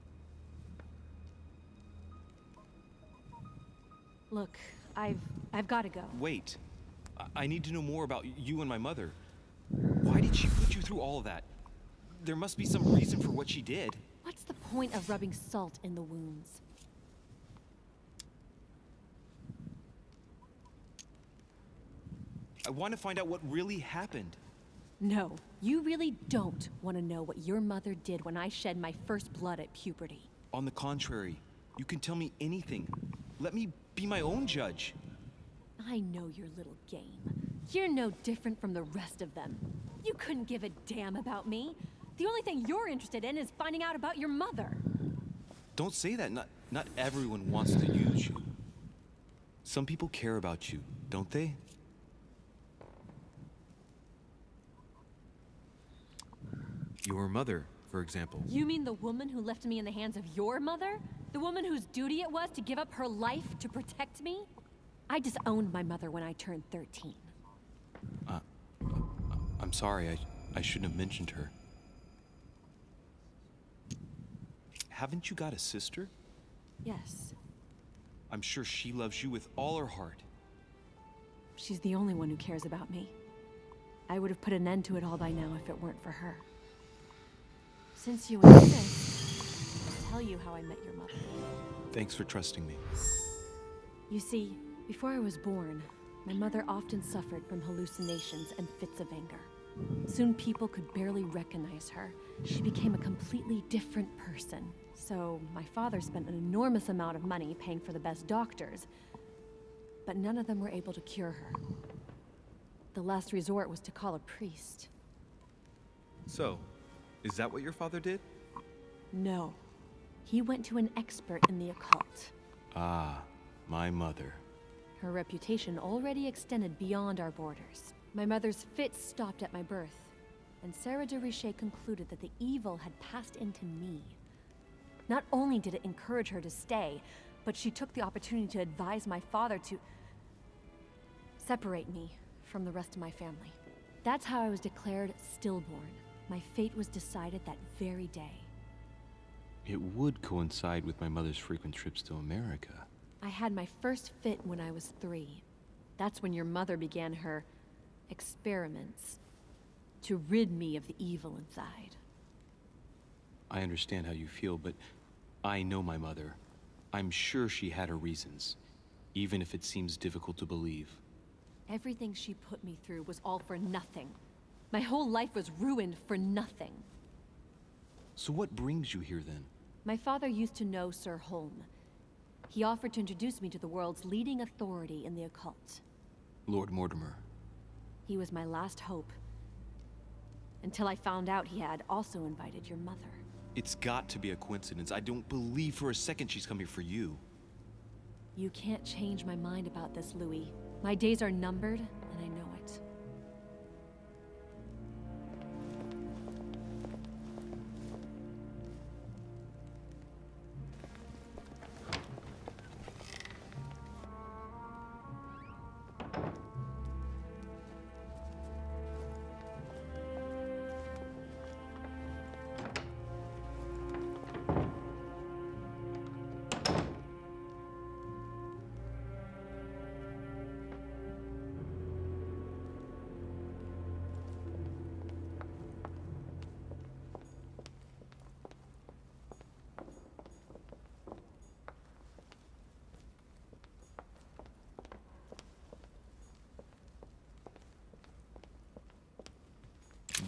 Look, I've got to go. Wait. I need to know more about you and my mother. Why did she put you through all of that? There must be some reason for what she did. What's the point of rubbing salt in the wounds? I want to find out what really happened. No, you really don't want to know what your mother did when I shed my first blood at puberty. On the contrary, you can tell me anything. Let me be my own judge. I know your little game. You're no different from the rest of them. You couldn't give a damn about me. The only thing you're interested in is finding out about your mother. Don't say that. Not everyone wants to use you. Some people care about you, don't they? Your mother, for example. You mean the woman who left me in the hands of your mother? The woman whose duty it was to give up her life to protect me? I disowned my mother when I turned 13. I'm sorry. I shouldn't have mentioned her. Haven't you got a sister? Yes. I'm sure she loves you with all her heart. She's the only one who cares about me. I would have put an end to it all by now if it weren't for her. Since you insist, I'll tell you how I met your mother. Thanks for trusting me. You see, before I was born, my mother often suffered from hallucinations and fits of anger. Soon people could barely recognize her. She became a completely different person. So my father spent an enormous amount of money paying for the best doctors, but none of them were able to cure her. The last resort was to call a priest. So, is that what your father did? No. He went to an expert in the occult. Ah, my mother. Her reputation already extended beyond our borders. My mother's fits stopped at my birth, and Sarah de Richet concluded that the evil had passed into me. Not only did it encourage her to stay, but she took the opportunity to advise my father to separate me from the rest of my family. That's how I was declared stillborn. My fate was decided that very day. It would coincide with my mother's frequent trips to America. I had my first fit when I was 3. That's when your mother began her experiments to rid me of the evil inside. I understand how you feel, but I know my mother. I'm sure she had her reasons, even if it seems difficult to believe. Everything she put me through was all for nothing. My whole life was ruined for nothing. So what brings you here then? My father used to know Sir Holm. He offered to introduce me to the world's leading authority in the occult. Lord Mortimer. He was my last hope. Until I found out he had also invited your mother. It's got to be a coincidence. I don't believe for a second she's coming for you. You can't change my mind about this, Louis. My days are numbered, and I know it.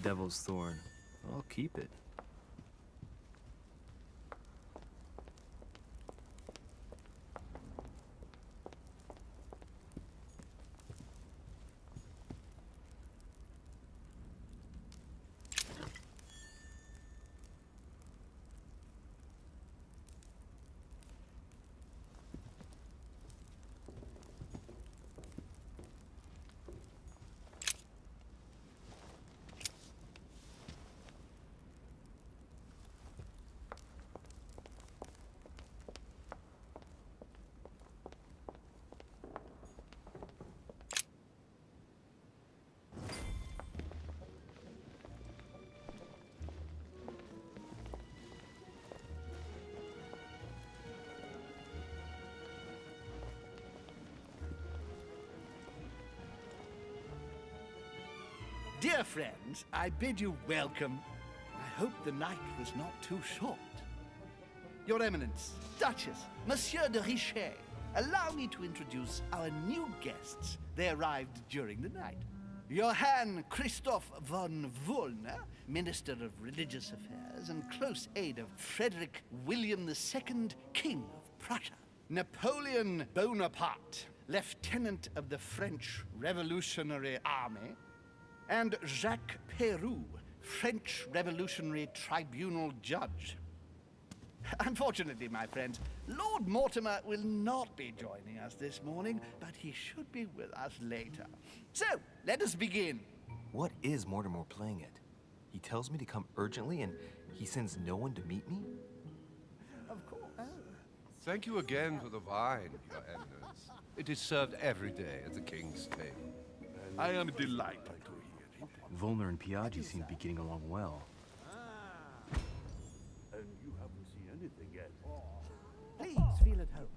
Devil's Thorn. I'll keep it. Dear friends, I bid you welcome. I hope the night was not too short. Your Eminence, Duchess, Monsieur de Richet, allow me to introduce our new guests. They arrived during the night. Johann Christoph von Wollner, Minister of Religious Affairs and close aide of Frederick William II, King of Prussia. Napoleon Bonaparte, Lieutenant of the French Revolutionary Army. And Jacques Peroux, French Revolutionary Tribunal Judge. Unfortunately, my friends, Lord Mortimer will not be joining us this morning, but he should be with us later. So, let us begin. What is Mortimer playing at? He tells me to come urgently and he sends no one to meet me? Of course. Thank you again for the wine, Your Eminence. It is served every day at the King's table. I am delighted to hear it. Volner and Piaggi seem to be getting along well. And you haven't seen anything yet. Please feel at home.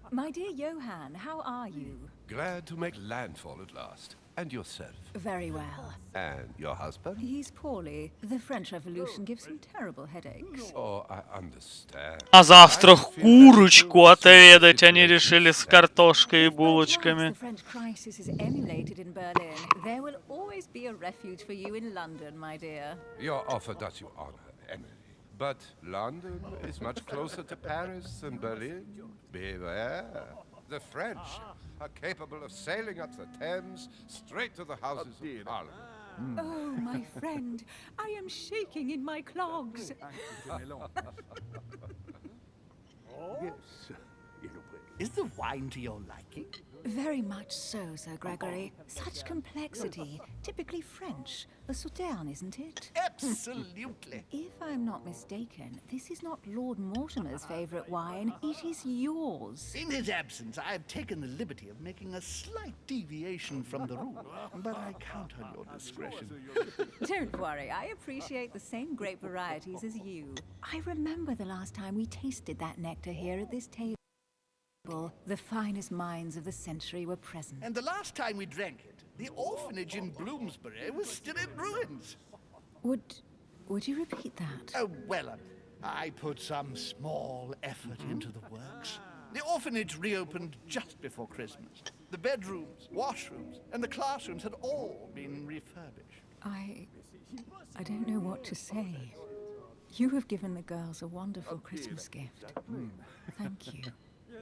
My dear Johann, how are you? Glad to make landfall at last. And yourself. Very well. And your husband? He's poorly. The French Revolution gives him terrible headaches. Oh, I understand. А завтра курочку отведать они решили с картошкой и As булочками. the French crisis is emulated in Berlin, there will always be a refuge for you in London, my dear. Your offer does you honor, Emily. But London is much closer to Paris than Berlin. Beware. The French are capable of sailing up the Thames straight to the Houses of Parliament. Oh, my friend, I am shaking in my clogs. Yes, in a way. Is the wine to your liking? Very much so, Sir Gregory. Such complexity. Typically French. A Sauterne, isn't it? Absolutely. If I'm not mistaken, this is not Lord Mortimer's favourite wine. It is yours. In his absence, I have taken the liberty of making a slight deviation from the rule, but I count on your discretion. Don't worry, I appreciate the same grape varieties as you. I remember the last time we tasted that nectar here at this table. The finest minds of the century were present. And the last time we drank it, the orphanage in Bloomsbury was still in ruins. Would you repeat that? Oh, well, I put some small effort into the works. The orphanage reopened just before Christmas. The bedrooms, washrooms, and the classrooms had all been refurbished. I don't know what to say. You have given the girls a wonderful Christmas gift. Thank you.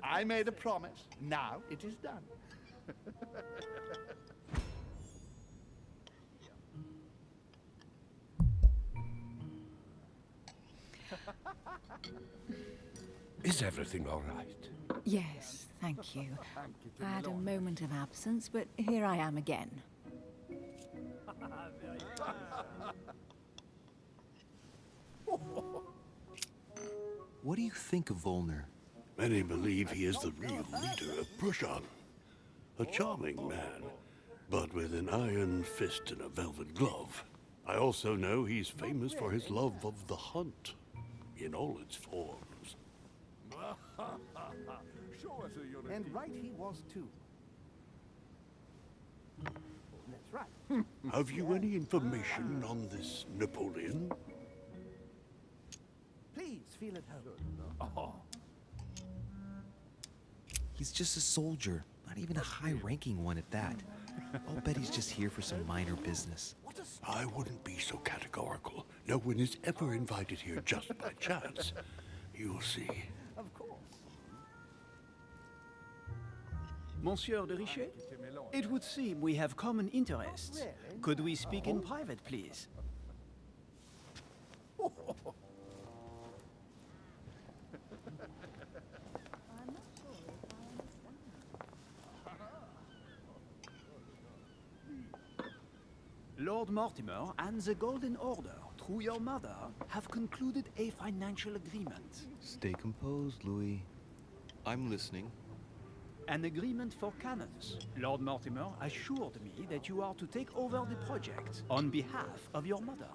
I made a promise. Now it is done. Is everything all right? Yes, thank you. I had a moment of absence, but here I am again. What do you think of Volner? Many believe he is the real leader of Prussia. A charming man, but with an iron fist and a velvet glove. I also know he's famous for his love of the hunt, in all its forms. And right he was too. That's right. Have you any information on this Napoleon? Please feel at home. He's just a soldier, not even a high-ranking one at that. I'll bet he's just here for some minor business. I wouldn't be so categorical. No one is ever invited here just by chance. You'll see. Of course. Monsieur de Richet? It would seem we have common interests. Could we speak in private, please? Lord Mortimer and the Golden Order, through your mother, have concluded a financial agreement. Stay composed, Louis. I'm listening. An agreement for cannons. Lord Mortimer assured me that you are to take over the project on behalf of your mother.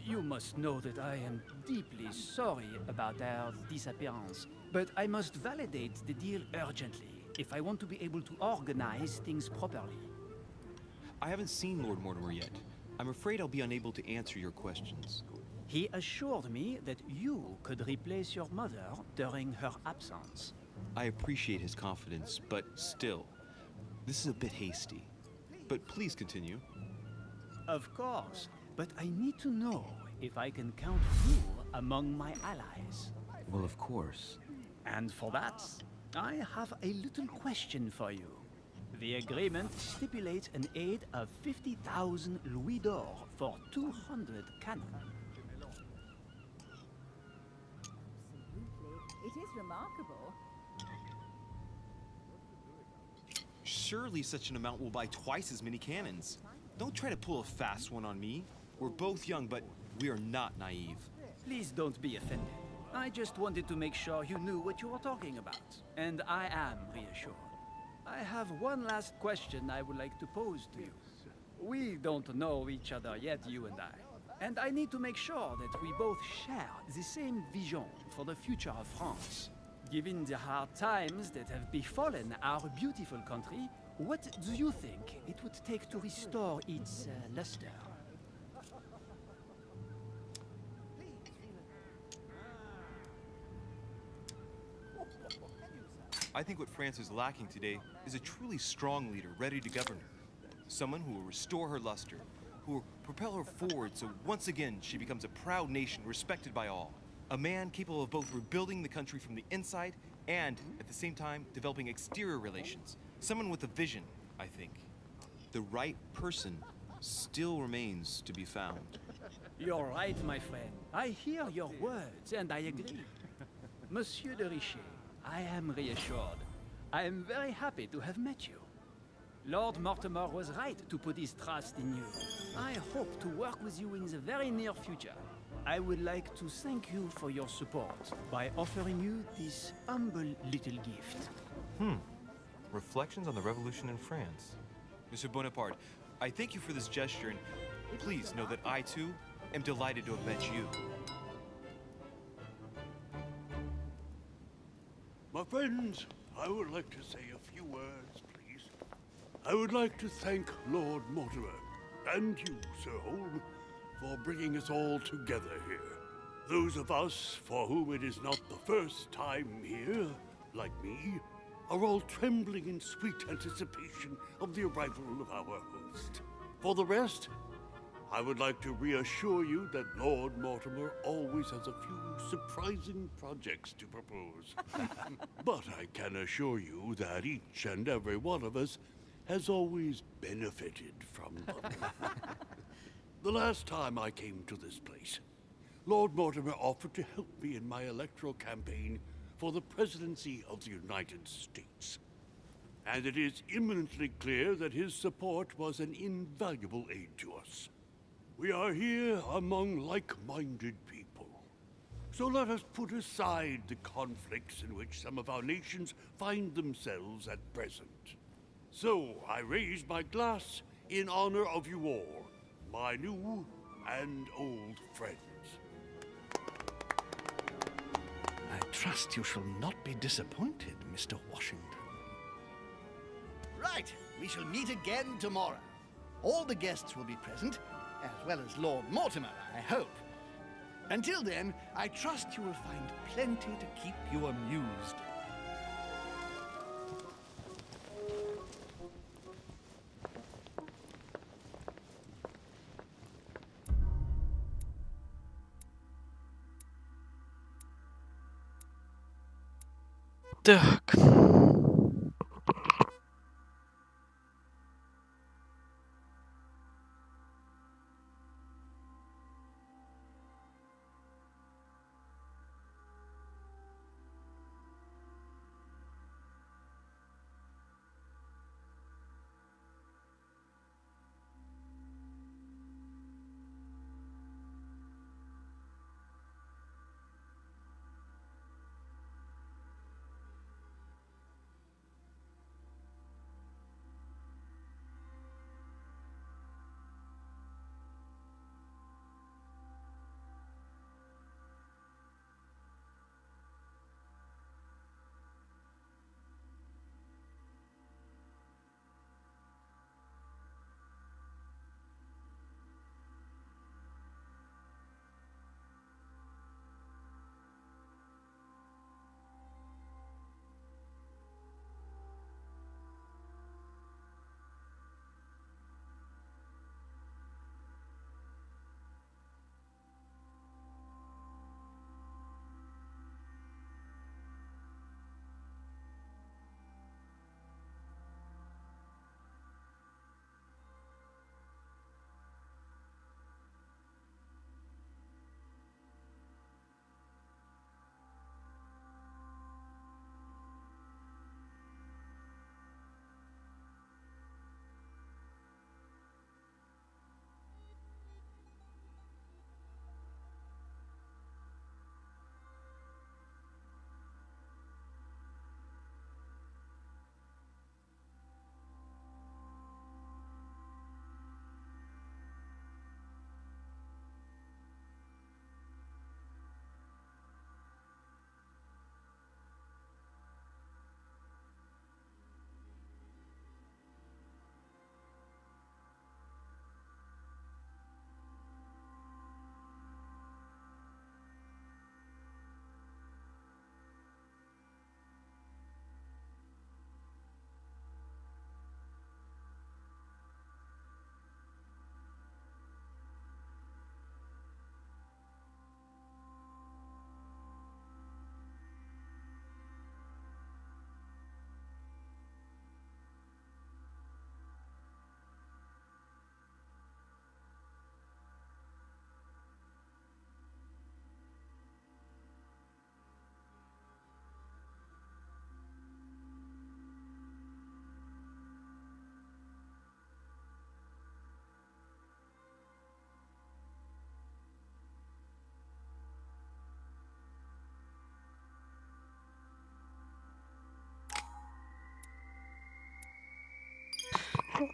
You must know that I am deeply sorry about our disappearance, but I must validate the deal urgently if I want to be able to organize things properly. I haven't seen Lord Mortimer yet. I'm afraid I'll be unable to answer your questions. He assured me that you could replace your mother during her absence. I appreciate his confidence, but still, this is a bit hasty. But please continue. Of course, but I need to know if I can count you among my allies. Well, of course. And for that, I have a little question for you. The agreement stipulates an aid of 50,000 louis d'or for 200 cannon. It is remarkable. Surely such an amount will buy twice as many cannons. Don't try to pull a fast one on me. We're both young, but we are not naive. Please don't be offended. I just wanted to make sure you knew what you were talking about. And I am reassured. I have one last question I would like to pose to you. We don't know each other yet, you and I. And I need to make sure that we both share the same vision for the future of France. Given the hard times that have befallen our beautiful country, what do you think it would take to restore its luster? I think what France is lacking today is a truly strong leader ready to govern her. Someone who will restore her luster, who will propel her forward so once again she becomes a proud nation respected by all. A man capable of both rebuilding the country from the inside and, at the same time, developing exterior relations. Someone with a vision, I think. The right person still remains to be found. You're right, my friend. I hear your words, and I agree. Monsieur de Richet, I am reassured. I am very happy to have met you. Lord Mortimer was right to put his trust in you. I hope to work with you in the very near future. I would like to thank you for your support by offering you this humble little gift. Reflections on the Revolution in France. Monsieur Bonaparte, I thank you for this gesture, and please know that I, too, am delighted to have met you. My friends, I would like to say a few words, please. I would like to thank Lord Mortimer, and you, Sir Holm, for bringing us all together here. Those of us for whom it is not the first time here, like me, are all trembling in sweet anticipation of the arrival of our host. For the rest, I would like to reassure you that Lord Mortimer always has a few surprising projects to propose. But I can assure you that each and every one of us has always benefited from them. The last time I came to this place, Lord Mortimer offered to help me in my electoral campaign for the presidency of the United States. And it is imminently clear that his support was an invaluable aid to us. We are here among like-minded people. So let us put aside the conflicts in which some of our nations find themselves at present. So I raise my glass in honor of you all, my new and old friends. I trust you shall not be disappointed, Mr. Washington. Right, we shall meet again tomorrow. All the guests will be present, as well as Lord Mortimer, I hope. Until then, I trust you will find plenty to keep you amused. Так.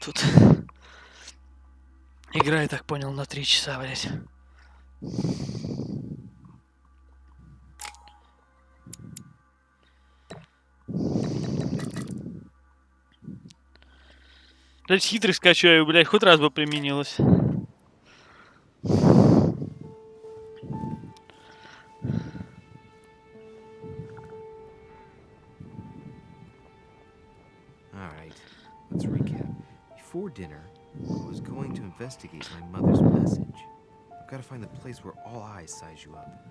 Тут игра, я так понял, на 3 часа, блять. Блять, хитрый скачаю, блять, хоть раз бы применилось. All right, let's recap. Before dinner, I was going to investigate my mother's message. I've got to find the place where all eyes size you up.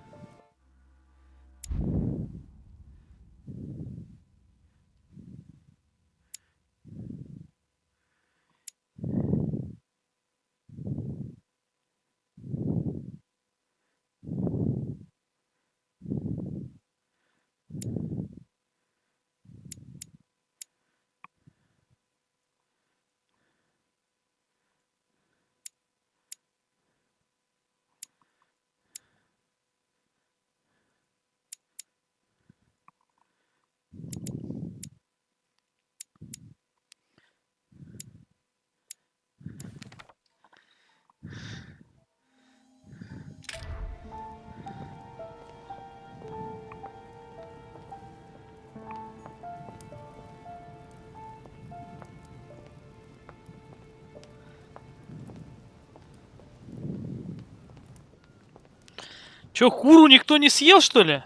Чё, куру никто не съел, что ли?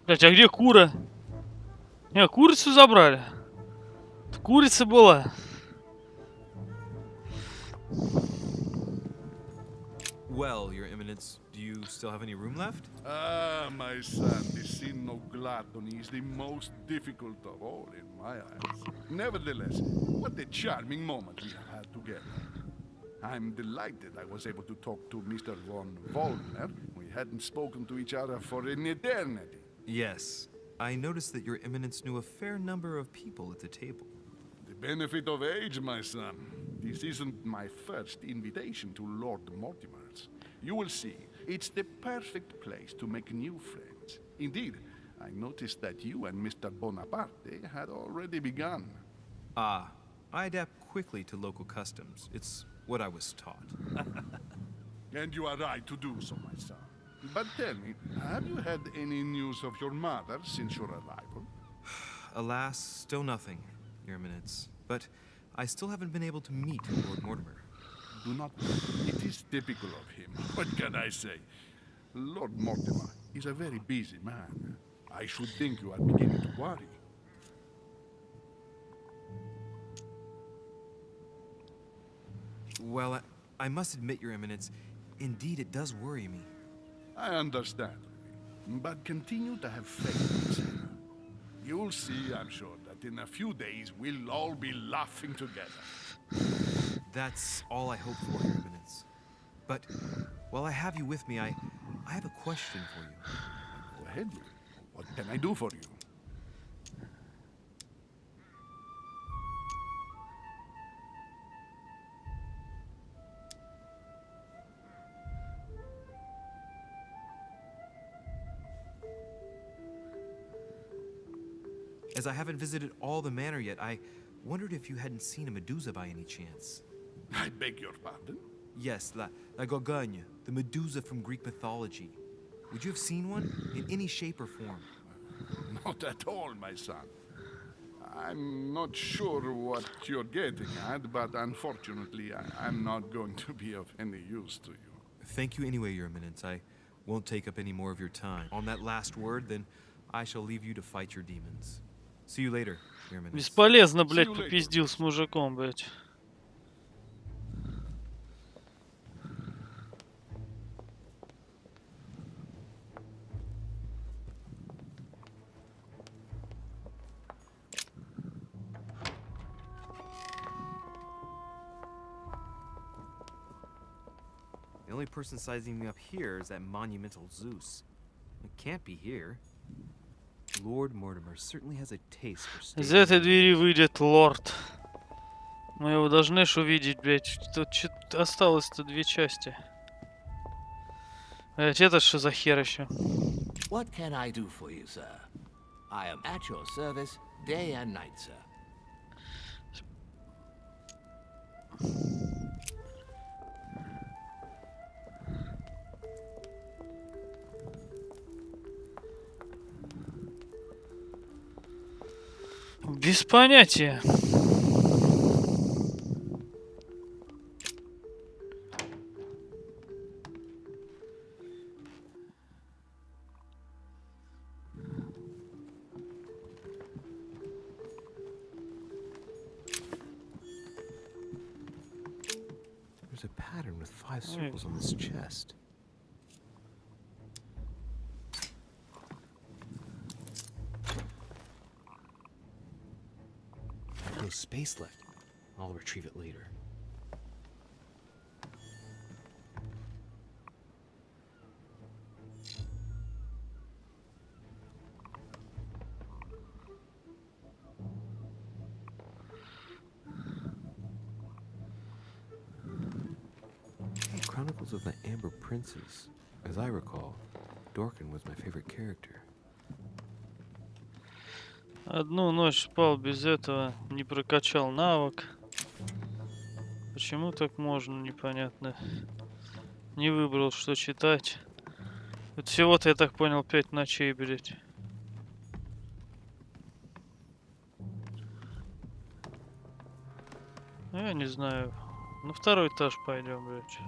Блять, а где кура? Не, курицу забрали. Курица была. Well, Your Eminence, do you still have any room left? Ah, my son, the sin of gluttony is the most difficult of all in my eyes. Nevertheless, what a charming moment we have had together. I'm delighted I was able to talk to Mr. von Vollmer. We hadn't spoken to each other for an eternity. Yes. I noticed that Your Eminence knew a fair number of people at the table. The benefit of age, my son. This isn't my first invitation to Lord Mortimer's. You will see, it's the perfect place to make new friends. Indeed, I noticed that you and Mr. Bonaparte had already begun. Ah, I adapt quickly to local customs. It's what I was taught. And you are right to do so, my son. But tell me, have you had any news of your mother since your arrival? Alas, still nothing, Your Eminence. But I still haven't been able to meet Lord Mortimer. Do not. It is typical of him. What can I say? Lord Mortimer is a very busy man. I should think you are beginning to worry. Well, I must admit, Your Eminence, indeed it does worry me. I understand. But continue to have faith, my son. You'll see, I'm sure, that in a few days we'll all be laughing together. That's all I hope for, Your Eminence. But while I have you with me, I have a question for you. Go ahead. What can I do for you? As I haven't visited all the manor yet, I wondered if you hadn't seen a Medusa by any chance. I beg your pardon? Yes, la Gorgogne, the Medusa from Greek mythology. Would you have seen one in any shape or form? Not at all, my son. I'm not sure what you're getting at, but unfortunately, I'm not going to be of any use to you. Thank you anyway, Your Eminence. I won't take up any more of your time. On that last word, then I shall leave you to fight your demons. See you later, Your Eminence. Бесполезно, блять, попиздил с мужиком, блять. The only person sizing me up here is that monumental Zeus. It can't be here. Lord Mortimer certainly has a taste for Из этой двери выйдет лорд. Мы его должны ж увидеть, блять. Тут осталось-то 2 части. Блять, это что за хер еще? What can I do for you, sir? I am at your service day and night, sir. Без понятия. There's a pattern with 5 circles on this chest. No space left. I'll retrieve it later. Chronicles of the Amber Princes. As I recall, Dorkin was my favorite character. Одну ночь спал без этого, не прокачал навык. Почему так можно, непонятно. Не выбрал, что читать. Вот всего-то, я так понял, 5 ночей, блять. Я не знаю. На 2-й этаж пойдем, блять.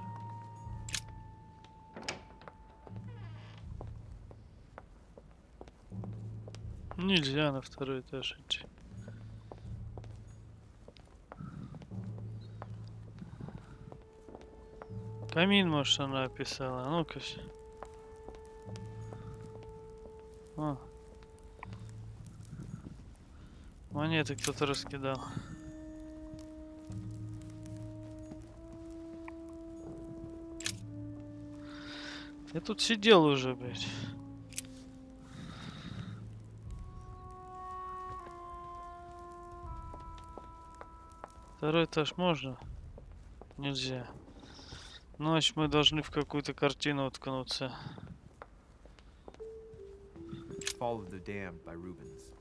Нельзя на 2-й этаж идти. Камин, может, она описала. А ну-ка. О. Монеты кто-то раскидал. Я тут сидел уже, блядь. Второй этаж можно? Нельзя. Значит, мы должны в какую-то картину уткнуться. Fall of the Damned by Rubens.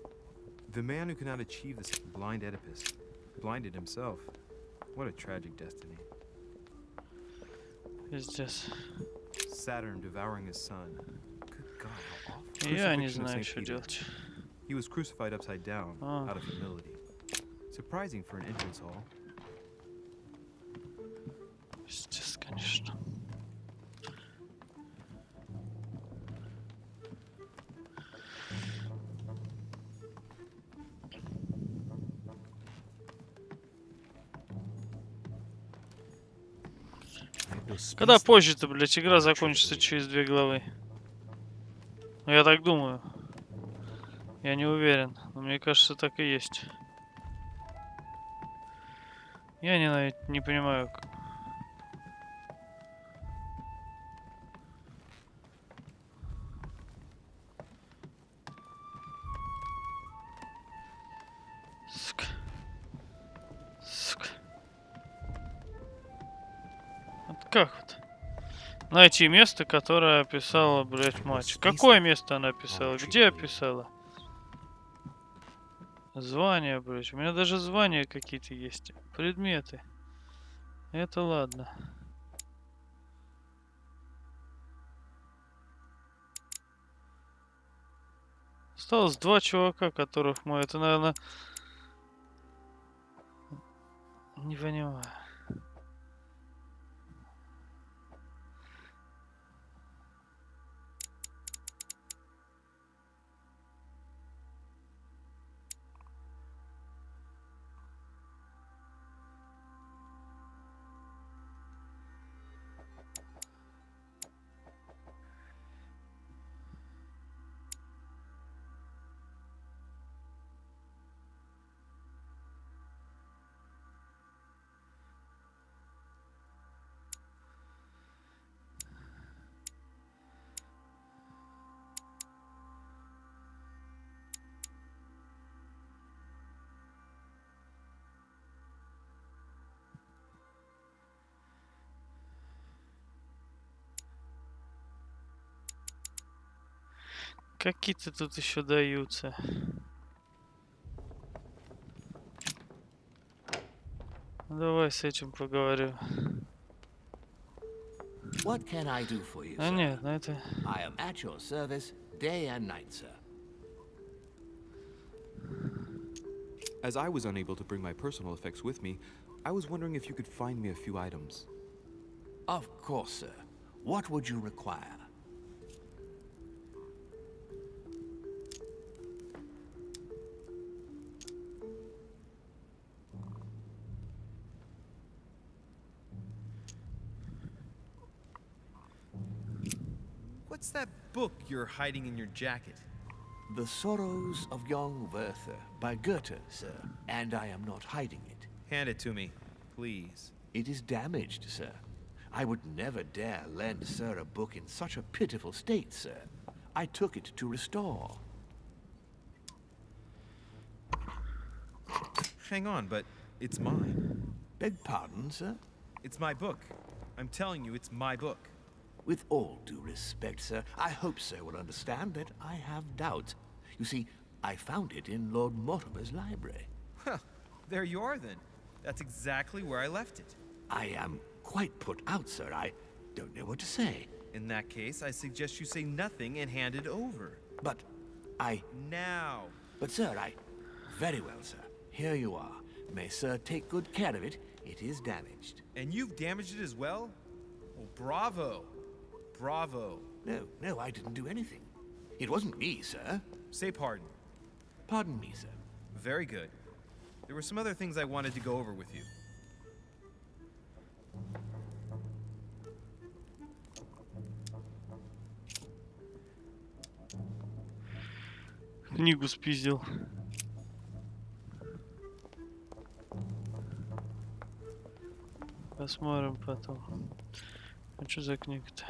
The man who cannot achieve this blind Oedipus, blinded himself. What a tragic destiny. Пиздец. Saturn devouring his son. Good God, how awful. Я не Crucifixion of знаю, Saint что Peter. делать. He was crucified upside down, out of humility. Surprising for an entrance hall. Пиздец, конечно. Когда позже-то, блядь, игра закончится через 2 главы? Ну, я так думаю. Я не уверен, но мне кажется, так и есть. Я не понимаю. Сука. Сука. Вот как вот? Найти место, которое описала, блять, мать. Какое место она описала? Где описала? Звания, блять. У меня даже звания какие-то есть. Предметы. Это ладно. Осталось 2 чувака, которых мы... Это, наверное... Не понимаю. Какие-то тут еще даются. Давай с этим поговорю. What can I do for you, А sir? нет, ну это... I am at your service day and night, sir. As I was unable to bring my personal effects with me, I was wondering if you could find me a few items. Of course, sir. What would you require? What's that book you're hiding in your jacket? The Sorrows of Young Werther by Goethe, sir. And I am not hiding it. Hand it to me, please. It is damaged, sir. I would never dare lend sir a book in such a pitiful state, sir. I took it to restore. Hang on, but it's mine. Beg pardon, sir? It's my book. I'm telling you, it's my book. With all due respect, sir, I hope sir will understand that I have doubts. You see, I found it in Lord Mortimer's library. Huh. There you are, then. That's exactly where I left it. I am quite put out, sir. I don't know what to say. In that case, I suggest you say nothing and hand it over. But I... Now! But, sir, Very well, sir. Here you are. May sir take good care of it. It is damaged. And you've damaged it as well? Well, bravo. Bravo. No, I didn't do anything. It wasn't me, sir. Say pardon. Pardon me, sir. Very good. There were some other things I wanted to go over with you. Книгу спиздил. Посмотрим потом. А что за книга-то?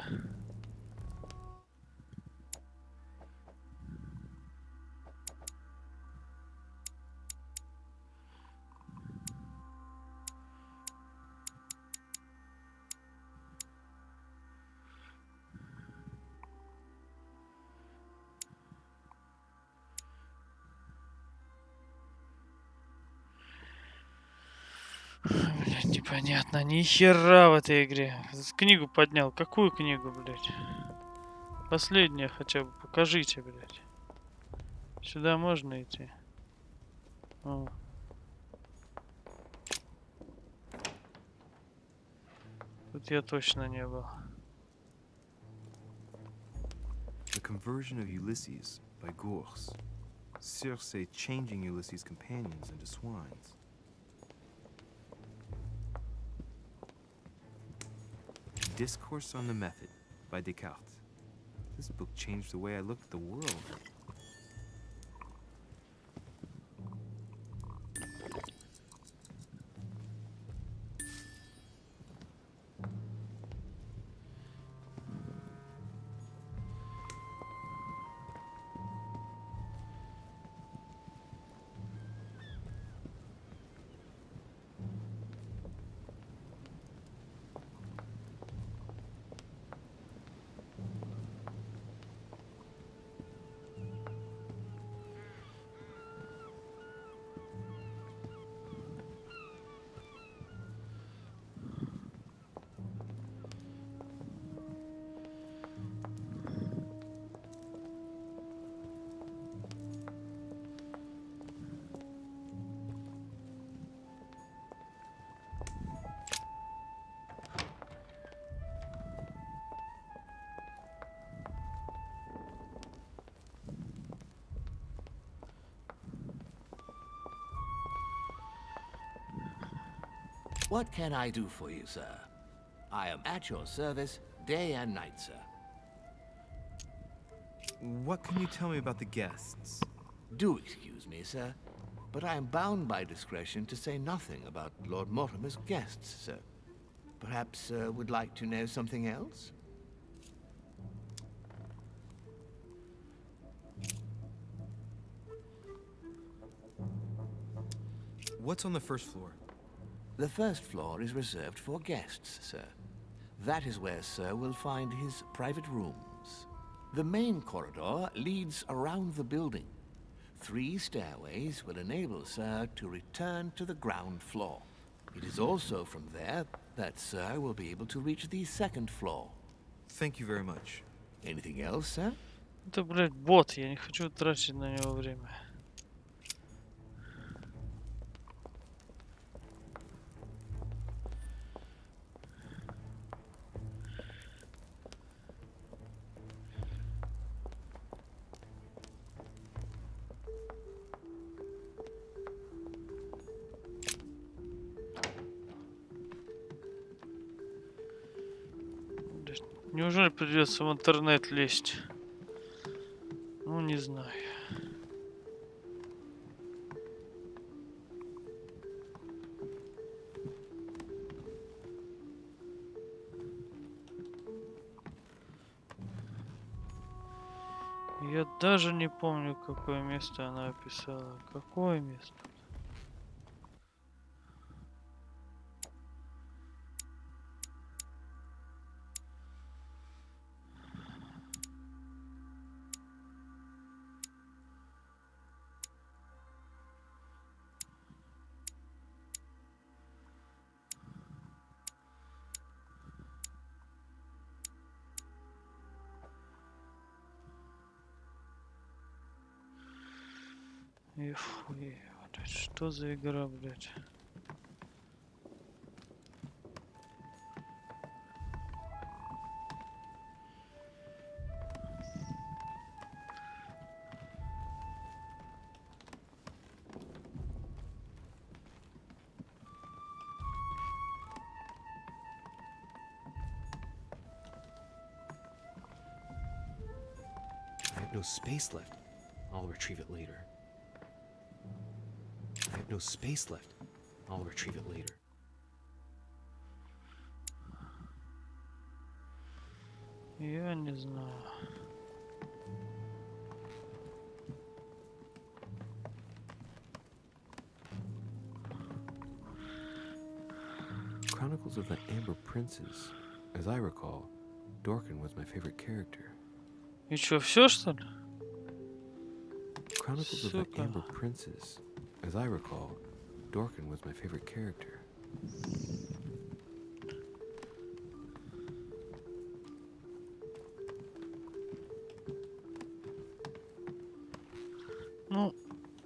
Блять, непонятно, ни хера в этой игре. Книгу поднял. Какую книгу, блять? Последняя хотя бы. Покажите, блять. Сюда можно идти? О. Тут я точно не был. The Conversion of Ulysses by Gors. Circe changing Ulysses' companions into swines. Discourse on the Method by Descartes. This book changed the way I looked at the world. What can I do for you, sir? I am at your service day and night, sir. What can you tell me about the guests? Do excuse me, sir, but I am bound by discretion to say nothing about Lord Mortimer's guests, sir. Perhaps sir would like to know something else? What's on the first floor? The first floor is reserved for guests, sir. That is where sir will find his private rooms. The main corridor leads around the building. 3 stairways will enable sir to return to the ground floor. It is also from there that sir will be able to reach the second floor. Thank you very much. Anything else, sir? Это, блядь, бот. Я не хочу тратить на него время. Неужели придется в интернет лезть? Ну, не знаю. Я даже не помню, какое место она описала. Какое место? Что за игра, блядь? I have no space left. I'll retrieve it later. I have no space left. I'll retrieve it later. Я не знаю. Chronicles of the Amber Princess. As I recall, Dorkin was my favorite character. И чё, всё, что ли? Chronicles of the Amber Princess. As I recall, Dorkin was my favorite character. Ну,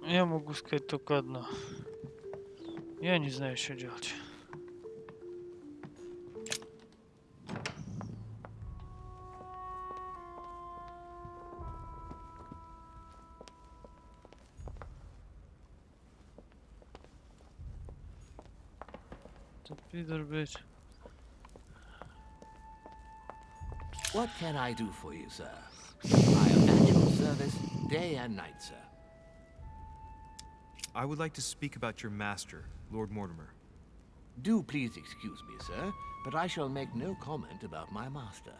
я могу сказать только одно. Я не знаю, что делать. Пидор, блядь. What can I do for you, sir? I am at your service day and night, sir. I would like to speak about your master, Lord Mortimer. Do please excuse me, sir, but I shall make no comment about my master.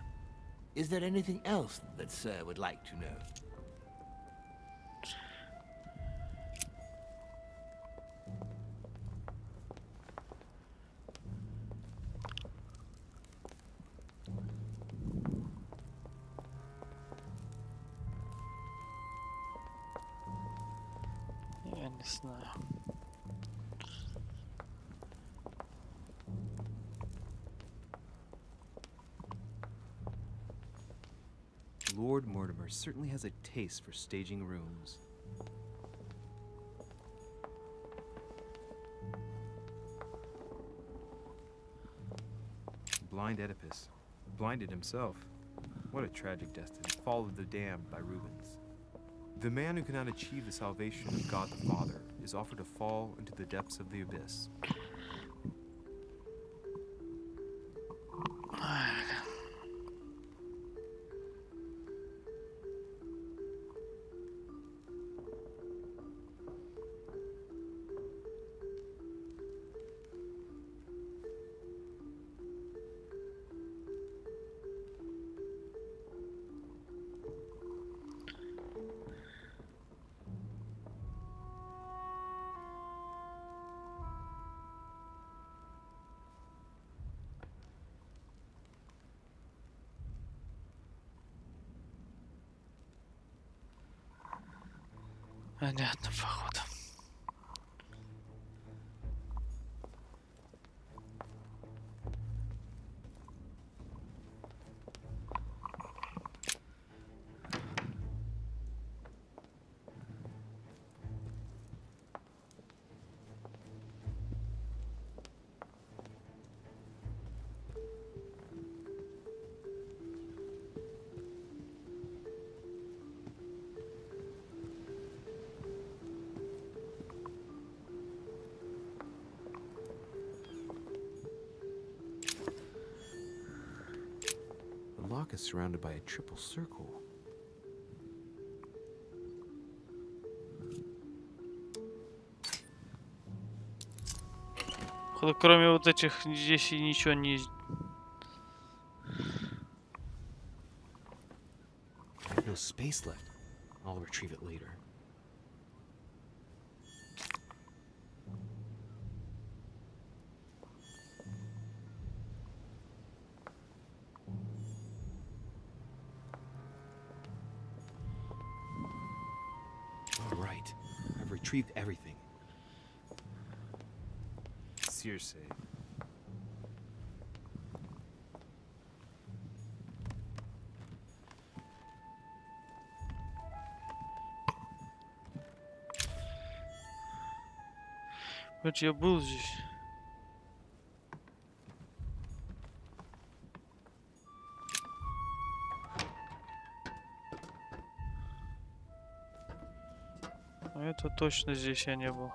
Is there anything else that sir would like to know? Я не знаю. Lord Mortimer certainly has a taste for staging rooms. Blind Oedipus. Blinded himself. What a tragic destiny. Fall of the damned by Rubens. The man who cannot achieve the salvation of God the Father is offered to fall into the depths of the abyss. Понятно, походу. block is surrounded by a triple circle. Кроме вот этих здесь и ничего не... I have no space left. I'll retrieve it later. All right. I've retrieved everything. Seriously. Вот я был здесь. А это точно здесь я не был.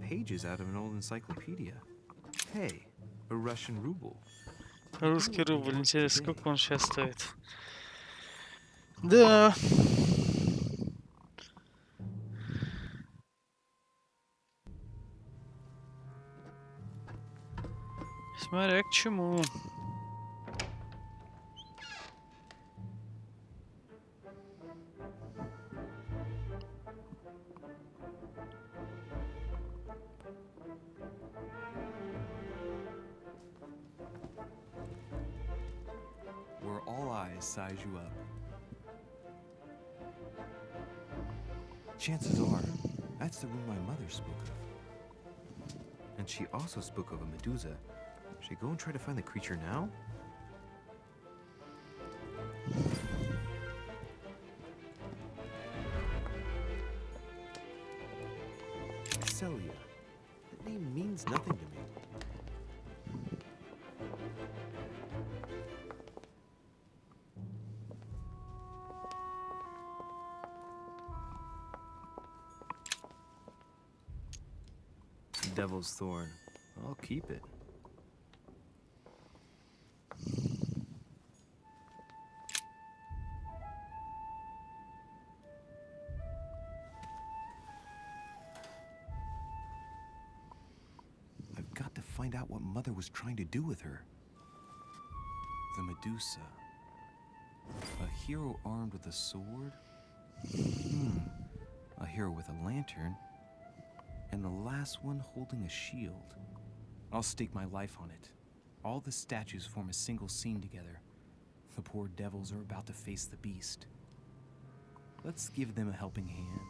Pages out of an old encyclopedia. Hey, a Russian ruble. Русский рубль. Интересно, сколько он сейчас стоит? Да. Смотря к чему. Size you up. Chances are, that's the room my mother spoke of. And she also spoke of a Medusa. Should I go and try to find the creature now? Celia. That name means nothing to me. Devil's Thorn. I'll keep it. I've got to find out what Mother was trying to do with her. The Medusa. A hero armed with a sword? A hero with a lantern? And the last one holding a shield. I'll stake my life on it. All the statues form a single scene together. The poor devils are about to face the beast. Let's give them a helping hand.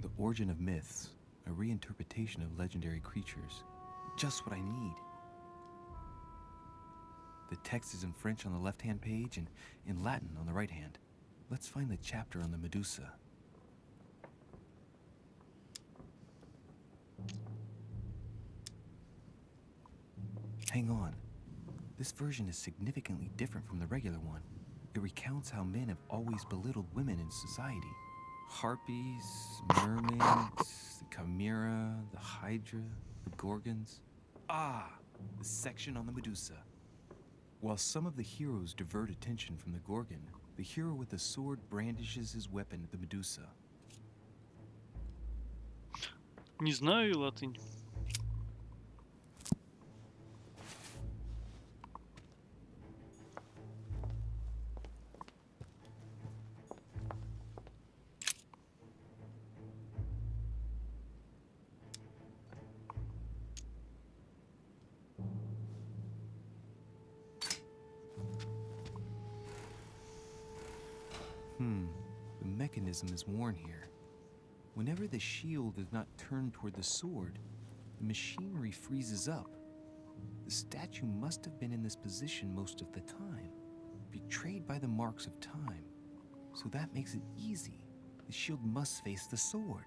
The Origin of Myths, a reinterpretation of legendary creatures. Just what I need. The text is in French on the left-hand page and in Latin on the right hand. Let's find the chapter on the Medusa. Hang on. This version is significantly different from the regular one. It recounts how men have always belittled women in society. Harpies, mermaids, the chimera, the hydra, the gorgons. Ah, the section on the Medusa. While some of the heroes divert attention from the Gorgon, the hero with the sword brandishes his weapon at the Medusa. Не знаю латынь. mechanism is worn here. Whenever the shield is not turned toward the sword, the machinery freezes up. The statue must have been in this position most of the time, betrayed by the marks of time. So that makes it easy. The shield must face the sword.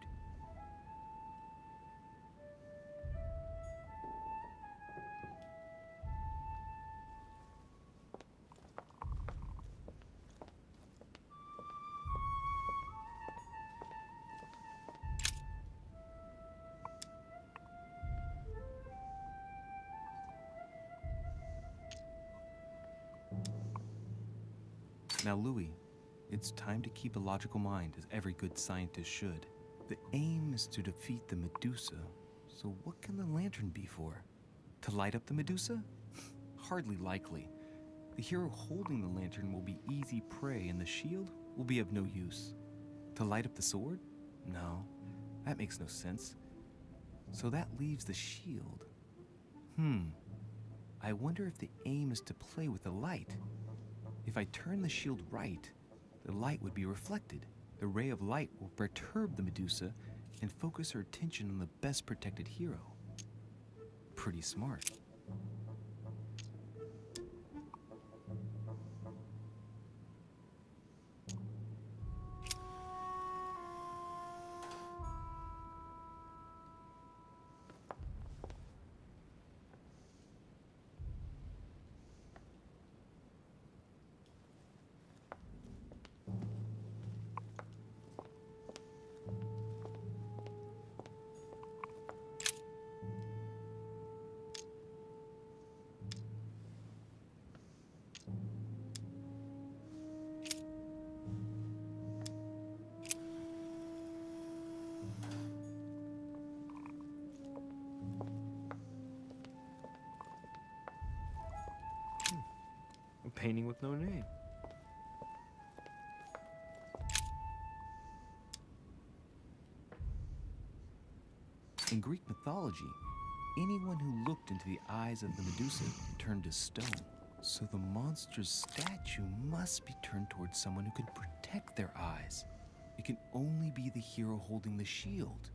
Now, Louis, it's time to keep a logical mind, as every good scientist should. The aim is to defeat the Medusa, so what can the lantern be for? To light up the Medusa? Hardly likely. The hero holding the lantern will be easy prey, and the shield will be of no use. To light up the sword? No, that makes no sense. So that leaves the shield. I wonder if the aim is to play with the light. If I turn the shield right, the light would be reflected. The ray of light will perturb the Medusa and focus her attention on the best protected hero. Pretty smart. A painting with no name. In Greek mythology, anyone who looked into the eyes of the Medusa turned to stone. So the monster's statue must be turned towards someone who can protect their eyes. It can only be the hero holding the shield.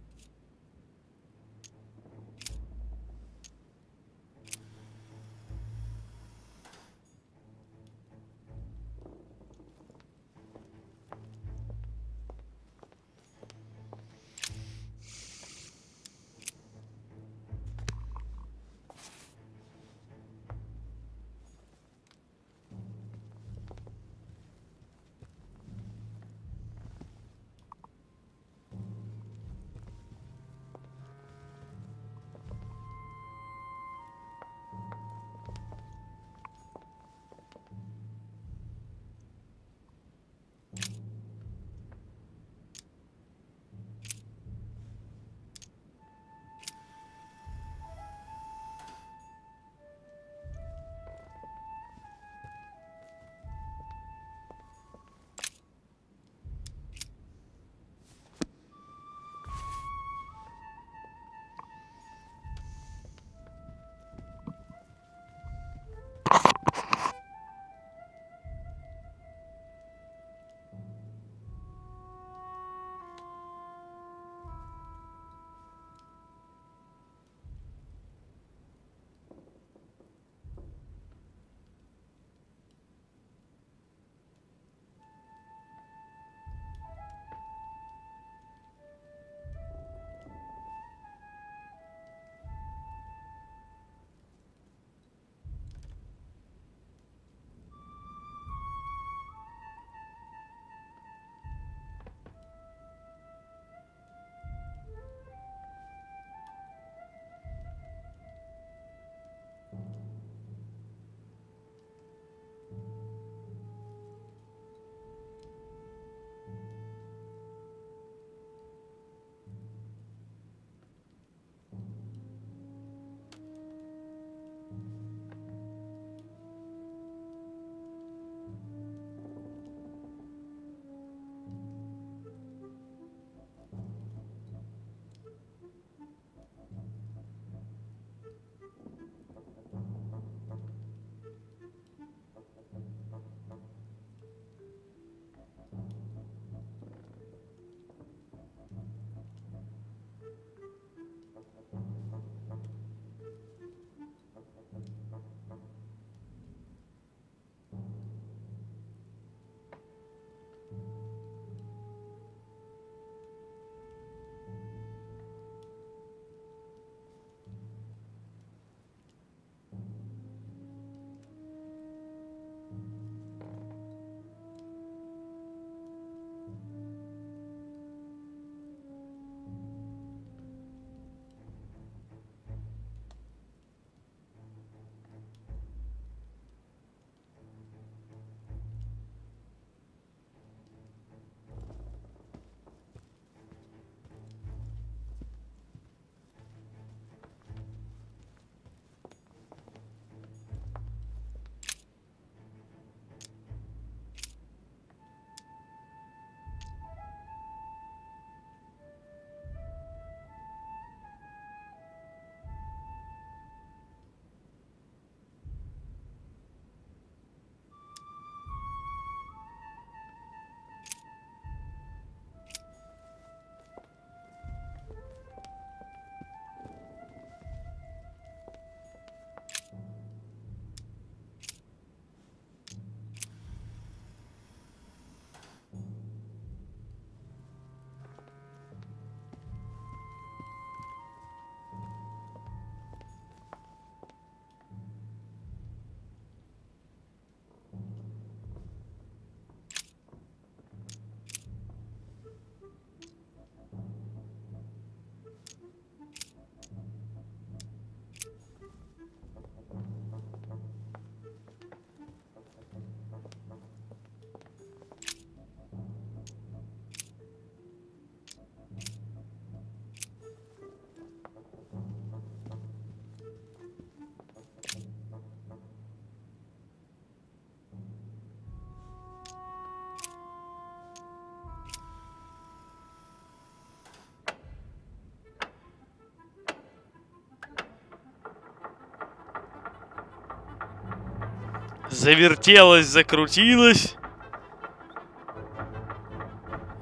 Завертелось, закрутилось.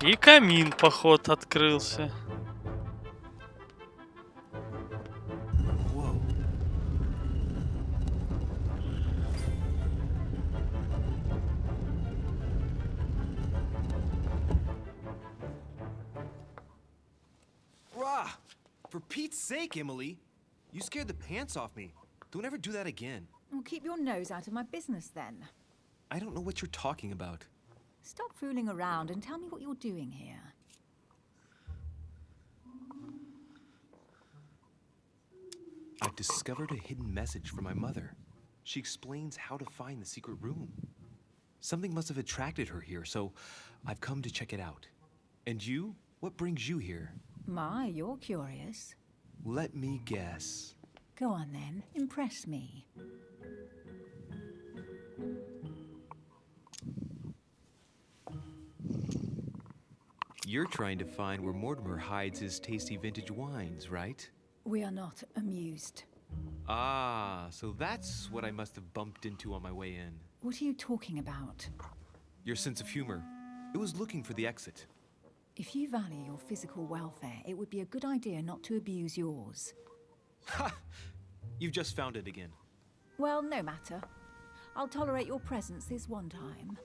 И камин, поход, открылся. Rah! For Pete's sake, Emily! You scared the pants off me. Don't ever do that again. Well, keep your nose out of my business then. I don't know what you're talking about. Stop fooling around and tell me what you're doing here. I've discovered a hidden message from my mother. She explains how to find the secret room. Something must have attracted her here, so I've come to check it out. And you? What brings you here? My, you're curious. Let me guess. Go on then, impress me. You're trying to find where Mortimer hides his tasty vintage wines, right? We are not amused. Ah, so that's what I must have bumped into on my way in. What are you talking about? Your sense of humor. It was looking for the exit. If you value your physical welfare, it would be a good idea not to abuse yours. Ha! You've just found it again. Well, no matter. I'll tolerate your presence this one time.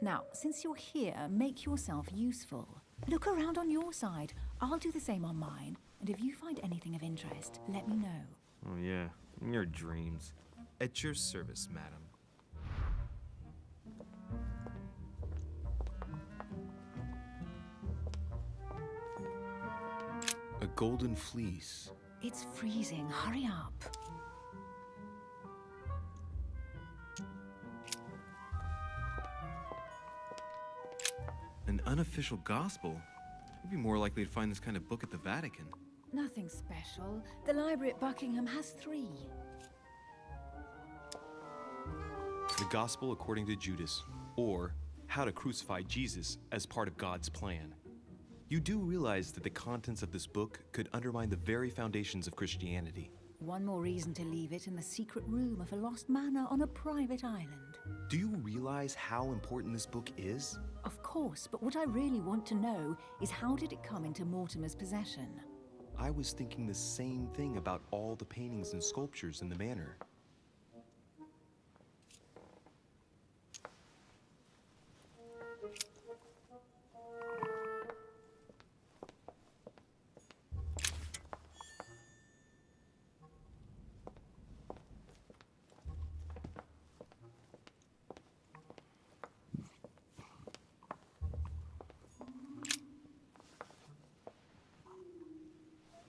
Now, since you're here, make yourself useful. Look around on your side. I'll do the same on mine. And if you find anything of interest, let me know. Oh yeah, in your dreams. At your service, madam. A golden fleece. It's freezing. Hurry up. An unofficial gospel? You'd be more likely to find this kind of book at the Vatican. Nothing special. The library at Buckingham has 3. The Gospel According to Judas, or How to Crucify Jesus as Part of God's Plan. You do realize that the contents of this book could undermine the very foundations of Christianity. One more reason to leave it in the secret room of a lost manor on a private island. Do you realize how important this book is? Of course, but what I really want to know is how did it come into Mortimer's possession? I was thinking the same thing about all the paintings and sculptures in the manor.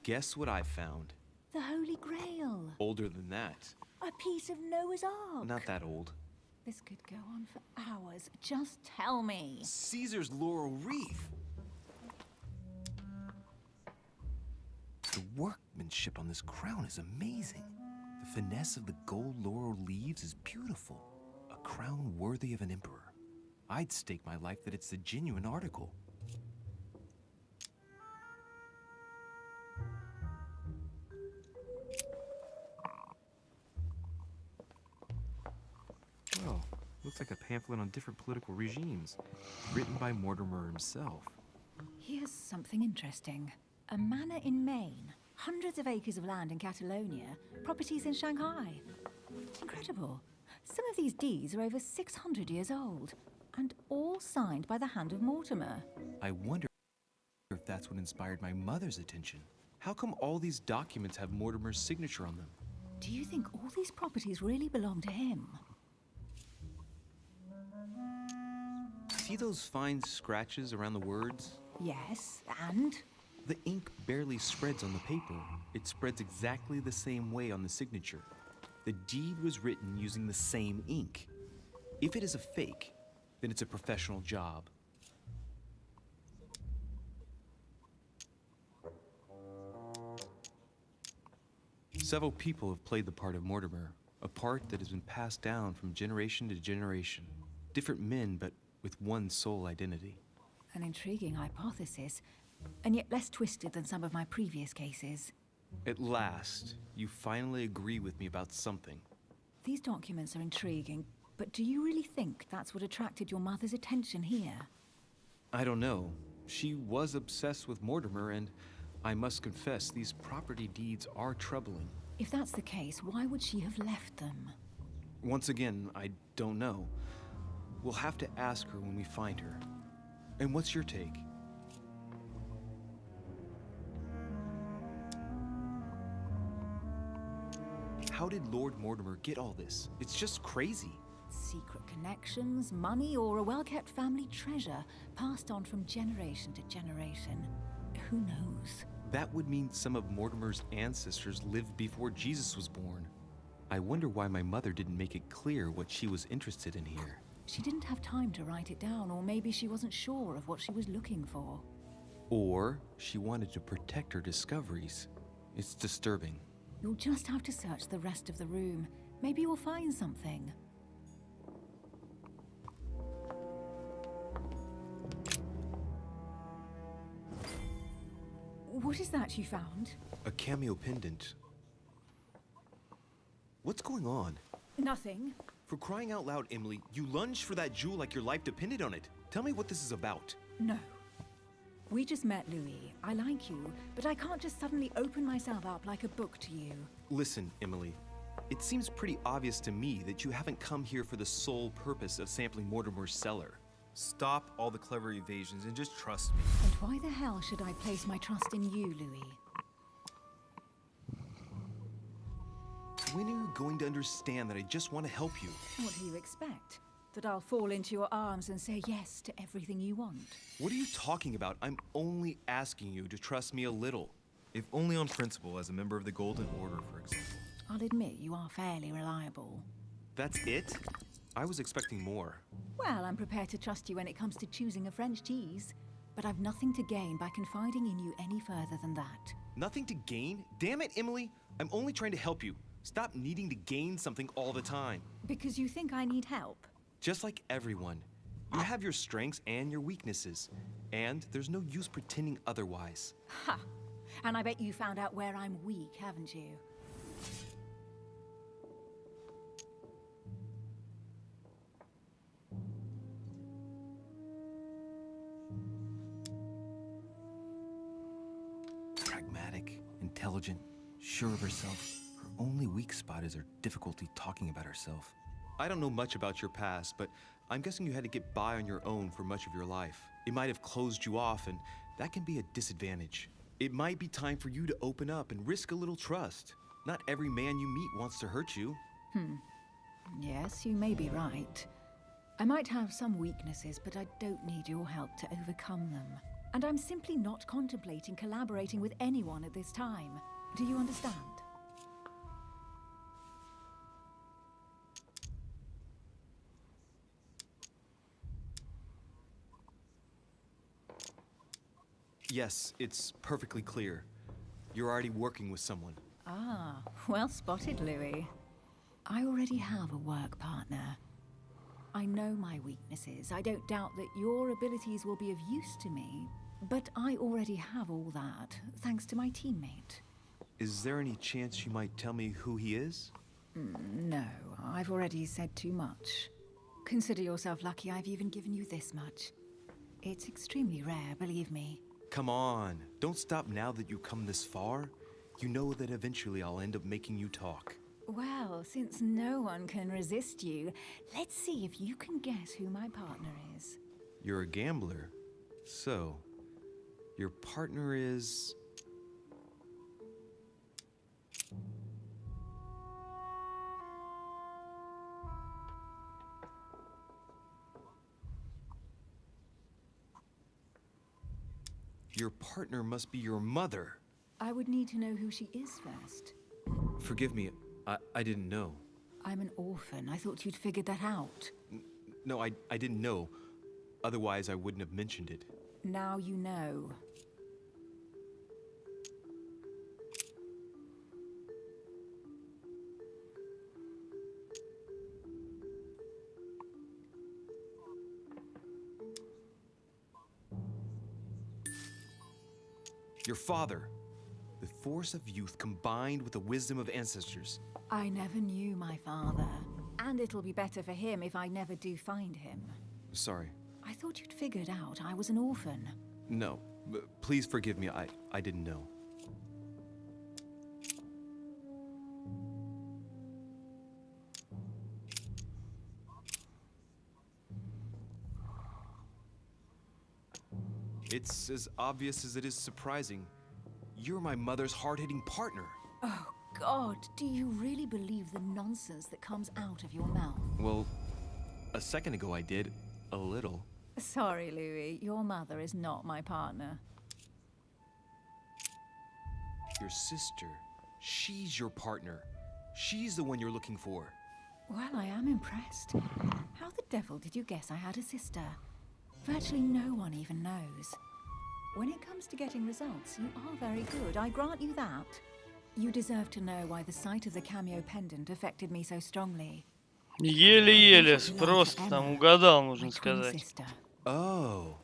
Guess what I found? The Holy Grail. Older than that. A piece of Noah's Ark. Not that old. This could go on for hours. Just tell me. Caesar's laurel wreath. The workmanship on this crown is amazing. The finesse of the gold laurel leaves is beautiful. A crown worthy of an emperor. I'd stake my life that it's the genuine article. Well, looks like a pamphlet on different political regimes, written by Mortimer himself. Here's something interesting. A manor in Maine, hundreds of acres of land in Catalonia, properties in Shanghai. Incredible. Some of these deeds are over 600 years old, and all signed by the hand of Mortimer. I wonder if that's what inspired my mother's attention. How come all these documents have Mortimer's signature on them? Do you think all these properties really belong to him? See those fine scratches around the words? Yes, and? The ink barely spreads on the paper. It spreads exactly the same way on the signature. The deed was written using the same ink. If it is a fake, then it's a professional job. Several people have played the part of Mortimer, a part that has been passed down from generation to generation. Different men, but with one sole identity. An intriguing hypothesis, and yet less twisted than some of my previous cases. At last, you finally agree with me about something. These documents are intriguing, But do you really think that's what attracted your mother's attention here? I don't know. She was obsessed with Mortimer, and I must confess, these property deeds are troubling. If that's the case, why would she have left them? Once again, I don't know. We'll have to ask her when we find her. And what's your take? How did Lord Mortimer get all this? It's just crazy. Secret connections, money, or a well-kept family treasure passed on from generation to generation. Who knows? That would mean some of Mortimer's ancestors lived before Jesus was born. I wonder why my mother didn't make it clear what she was interested in here. She didn't have time to write it down, or maybe she wasn't sure of what she was looking for. Or she wanted to protect her discoveries. It's disturbing. You'll just have to search the rest of the room. Maybe you'll find something. What is that you found? A cameo pendant. What's going on? Nothing. For crying out loud, Emily, you lunged for that jewel like your life depended on it. Tell me what this is about. No. We just met, Louis. I like you, but I can't just suddenly open myself up like a book to you. Listen, Emily. It seems pretty obvious to me that you haven't come here for the sole purpose of sampling Mortimer's cellar. Stop all the clever evasions and just trust me. And why the hell should I place my trust in you, Louis? When are you going to understand that I just want to help you? What do you expect? That I'll fall into your arms and say yes to everything you want? What are you talking about? I'm only asking you to trust me a little. If only on principle, as a member of the Golden Order, for example. I'll admit you are fairly reliable. That's it? I was expecting more. Well, I'm prepared to trust you when it comes to choosing a French cheese. But I've nothing to gain by confiding in you any further than that. Nothing to gain? Damn it, Emily! I'm only trying to help you. Stop needing to gain something all the time. Because you think I need help? Just like everyone. You have your strengths and your weaknesses. And there's no use pretending otherwise. Ha! And I bet you found out where I'm weak, haven't you? Pragmatic, intelligent, sure of herself. Her only weak spot is her difficulty talking about herself. I don't know much about your past, but I'm guessing you had to get by on your own for much of your life. It might have closed you off, and that can be a disadvantage. It might be time for you to open up and risk a little trust. Not every man you meet wants to hurt you. Yes, you may be right. I might have some weaknesses, but I don't need your help to overcome them. And I'm simply not contemplating collaborating with anyone at this time. Do you understand? Yes, it's perfectly clear. You're already working with someone. Ah, well spotted, Louis. I already have a work partner. I know my weaknesses. I don't doubt that your abilities will be of use to me. But I already have all that, thanks to my teammate. Is there any chance you might tell me who he is? No, I've already said too much. Consider yourself lucky I've even given you this much. It's extremely rare, believe me. Come on, don't stop now that you've come this far. You know that eventually I'll end up making you talk. Well, since no one can resist you, let's see if you can guess who my partner is. You're a gambler. So, your partner is... Your partner must be your mother. I would need to know who she is first. Forgive me, I didn't know. I'm an orphan. I thought you'd figured that out. No, I didn't know. Otherwise, I wouldn't have mentioned it. Now you know. Your father. The force of youth combined with the wisdom of ancestors. I never knew my father. And it'll be better for him if I never do find him. Sorry. I thought you'd figured out I was an orphan. No. Please forgive me. I didn't know. It's as obvious as it is surprising. You're my mother's hard-hitting partner. Oh, God, do you really believe the nonsense that comes out of your mouth? Well, a second ago I did. A little. Sorry, Louis. Your mother is not my partner. Your sister. She's your partner. She's the one you're looking for. Well, I am impressed. How the devil did you guess I had a sister? Virtually no one even knows. When it comes to getting results, you are very good, I grant you that. You deserve to know why the sight of the cameo pendant affected me so strongly. Еле-еле, просто там угадал, можно сказать. Oh.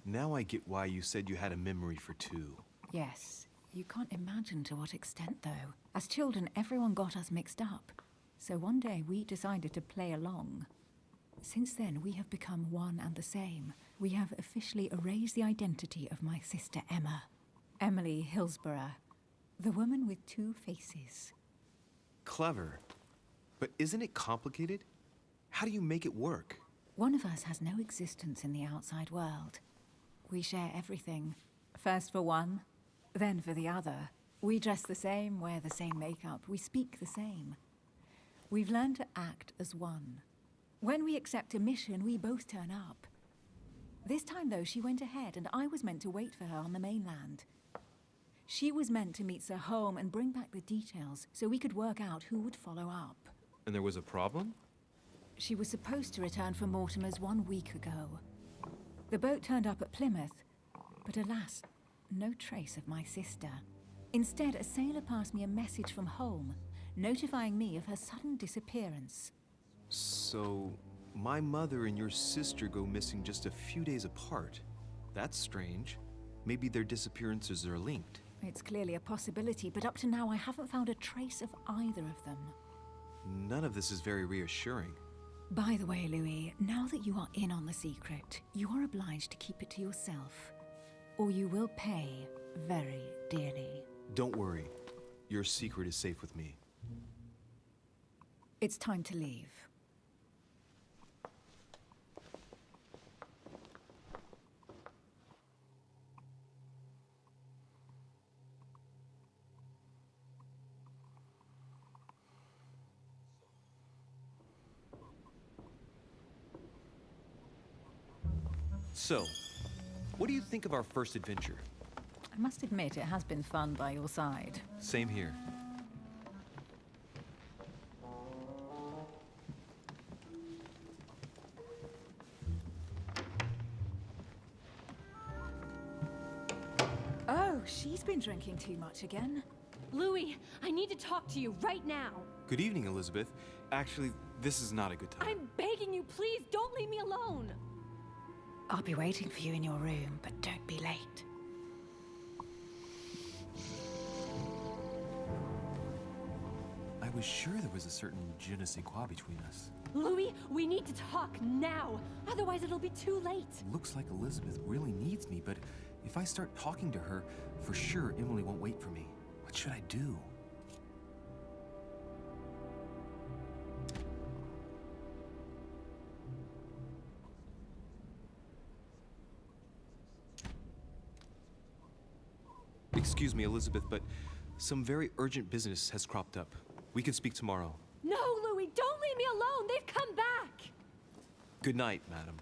Now I get why you said you had a memory for two. Yes. You can't imagine to what extent, though. As children, everyone got us mixed up. So one day we decided to play along. Since then, we have become one and the same. We have officially erased the identity of my sister Emma. Emily Hillsborough. The woman with two faces. Clever. But isn't it complicated? How do you make it work? One of us has no existence in the outside world. We share everything. First for one, then for the other. We dress the same, wear the same makeup, we speak the same. We've learned to act as one. When we accept a mission, we both turn up. This time, though, she went ahead, and I was meant to wait for her on the mainland. She was meant to meet Sir Home and bring back the details so we could work out who would follow up. And there was a problem? She was supposed to return from Mortimer's 1 week ago. The boat turned up at Plymouth, but alas, no trace of my sister. Instead, a sailor passed me a message from home, notifying me of her sudden disappearance. So, my mother and your sister go missing just a few days apart. That's strange. Maybe their disappearances are linked. It's clearly a possibility, but up to now I haven't found a trace of either of them. None of this is very reassuring. By the way, Louis, now that you are in on the secret, you are obliged to keep it to yourself, or you will pay very dearly. Don't worry. Your secret is safe with me. It's time to leave. So, what do you think of our first adventure? I must admit, it has been fun by your side. Same here. Oh, she's been drinking too much again. Louis, I need to talk to you right now. Good evening, Elizabeth. Actually, this is not a good time. I'm begging you, please don't leave me alone. I'll be waiting for you in your room, but don't be late. I was sure there was a certain je ne sais quoi between us. Louis, we need to talk now. Otherwise, it'll be too late. Looks like Elizabeth really needs me, but if I start talking to her, for sure Emily won't wait for me. What should I do? Excuse me, Elizabeth, but some very urgent business has cropped up. We can speak tomorrow. No, Louis, don't leave me alone. They've come back. Good night, madam.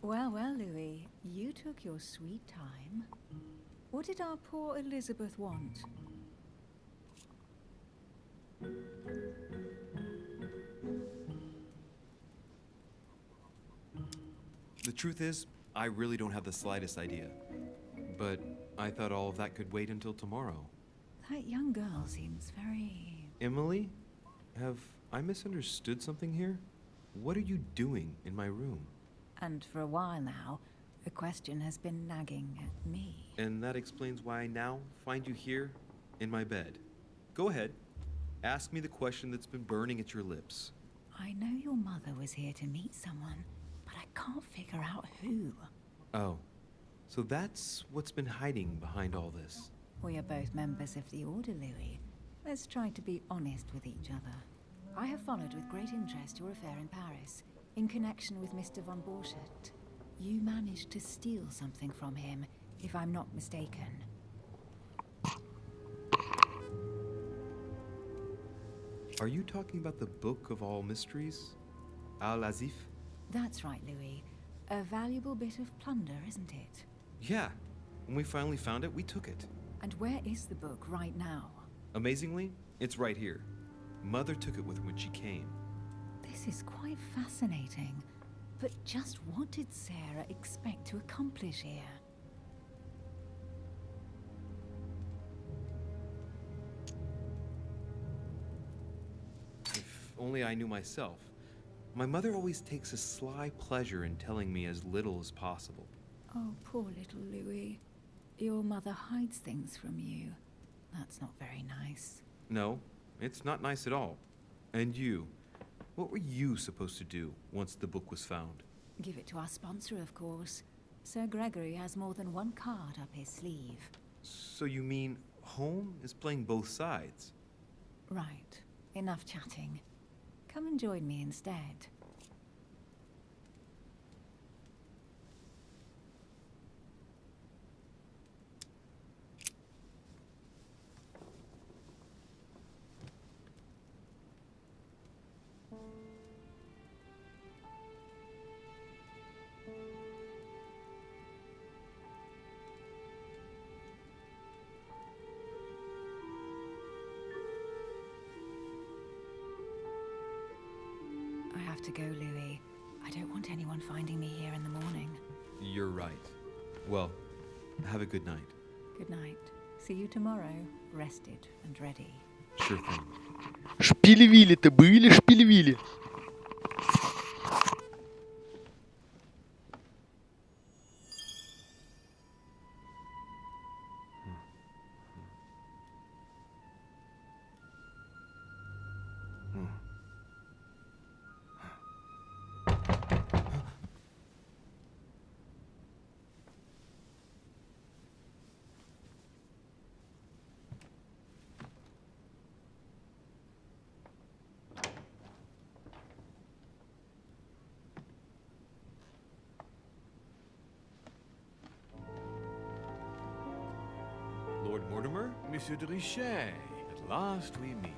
Well, well, Louis, you took your sweet time. What did our poor Elizabeth want? The truth is, I really don't have the slightest idea. But I thought all of that could wait until tomorrow. That young girl seems very... Emily? Have I misunderstood something here? What are you doing in my room? And for a while now, A question has been nagging at me. And that explains why I now find you here in my bed. Go ahead. Ask me the question that's been burning at your lips. I know your mother was here to meet someone, but I can't figure out who. Oh, so that's what's been hiding behind all this. We are both members of the Order, Louis. Let's try to be honest with each other. I have followed with great interest your affair in Paris, in connection with Mr. von Borchardt. You managed to steal something from him, if I'm not mistaken. Are you talking about the Book of All Mysteries? Al-Azif? That's right, Louis. A valuable bit of plunder, isn't it? Yeah. When we finally found it, we took it. And where is the book right now? Amazingly, it's right here. Mother took it with her when she came. This is quite fascinating. But just what did Sarah expect to accomplish here? If only I knew myself. My mother always takes a sly pleasure in telling me as little as possible. Oh, poor little Louis. Your mother hides things from you. That's not very nice. No, it's not nice at all. And you? What were you supposed to do once the book was found? Give it to our sponsor, of course. Sir Gregory has more than one card up his sleeve. So you mean Home is playing both sides? Right. Enough chatting. Come and join me instead. I have to go, Louis. I don't want anyone finding me here in the morning. You're right. Well, have a good night. Good night. See you tomorrow, rested and ready. Sure thing. Шпили-вили-то были, шпили-вили. Lord Mortimer? Monsieur de Richet, at last we meet.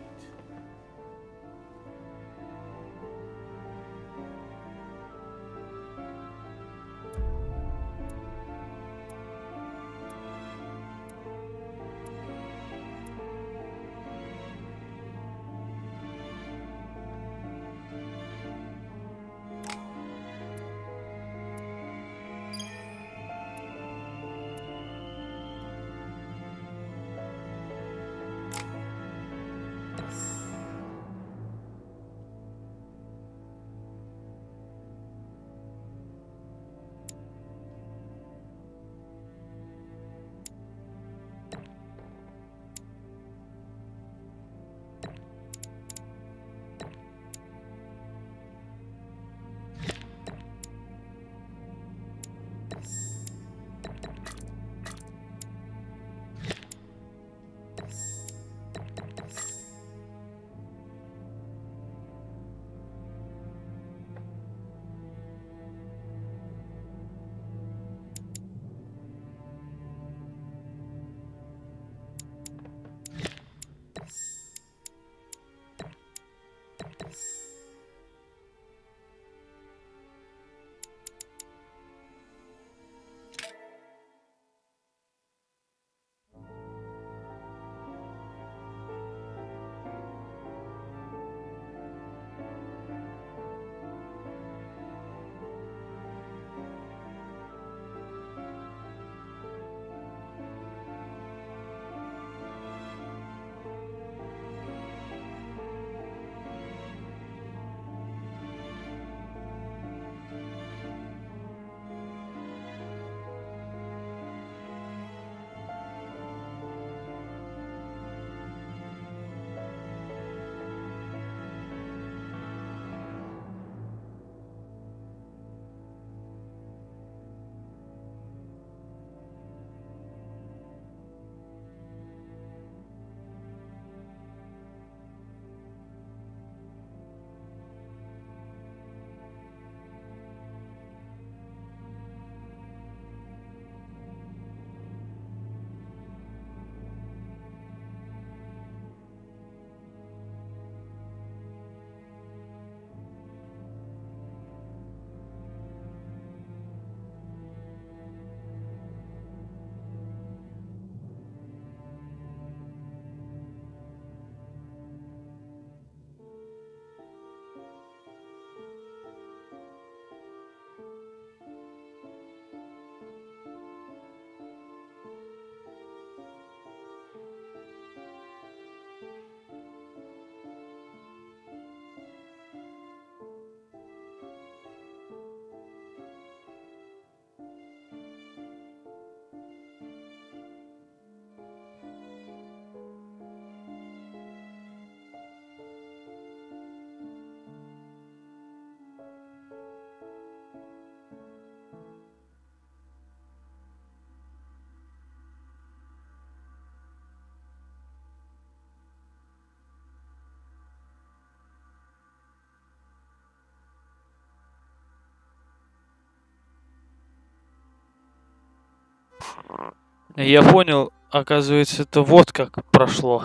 Я понял, оказывается, это вот как прошло.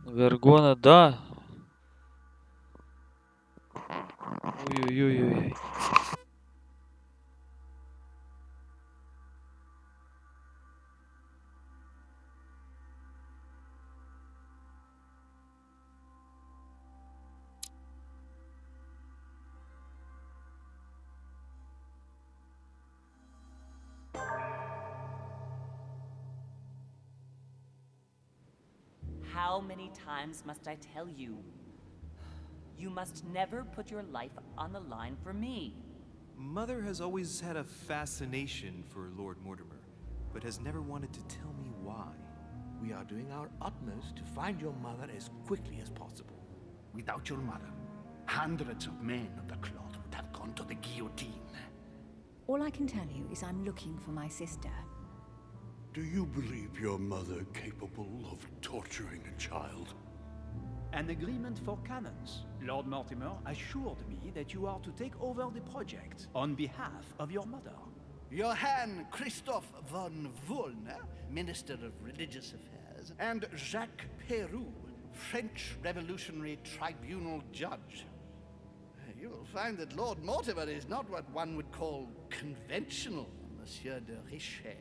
Вергона, да. Ой-ой-ой-ой. How many times must I tell you? You must never put your life on the line for me. Mother has always had a fascination for Lord Mortimer, but has never wanted to tell me why. We are doing our utmost to find your mother as quickly as possible. Without your mother, hundreds of men of the cloth would have gone to the guillotine. All I can tell you is I'm looking for my sister. Do you believe your mother capable of torturing a child? An agreement for cannons. Lord Mortimer assured me that you are to take over the project on behalf of your mother. Johann Christoph von Wolfenstein, Minister of Religious Affairs, and Jacques Peroux, French Revolutionary Tribunal Judge. You will find that Lord Mortimer is not what one would call conventional, Monsieur de Richet.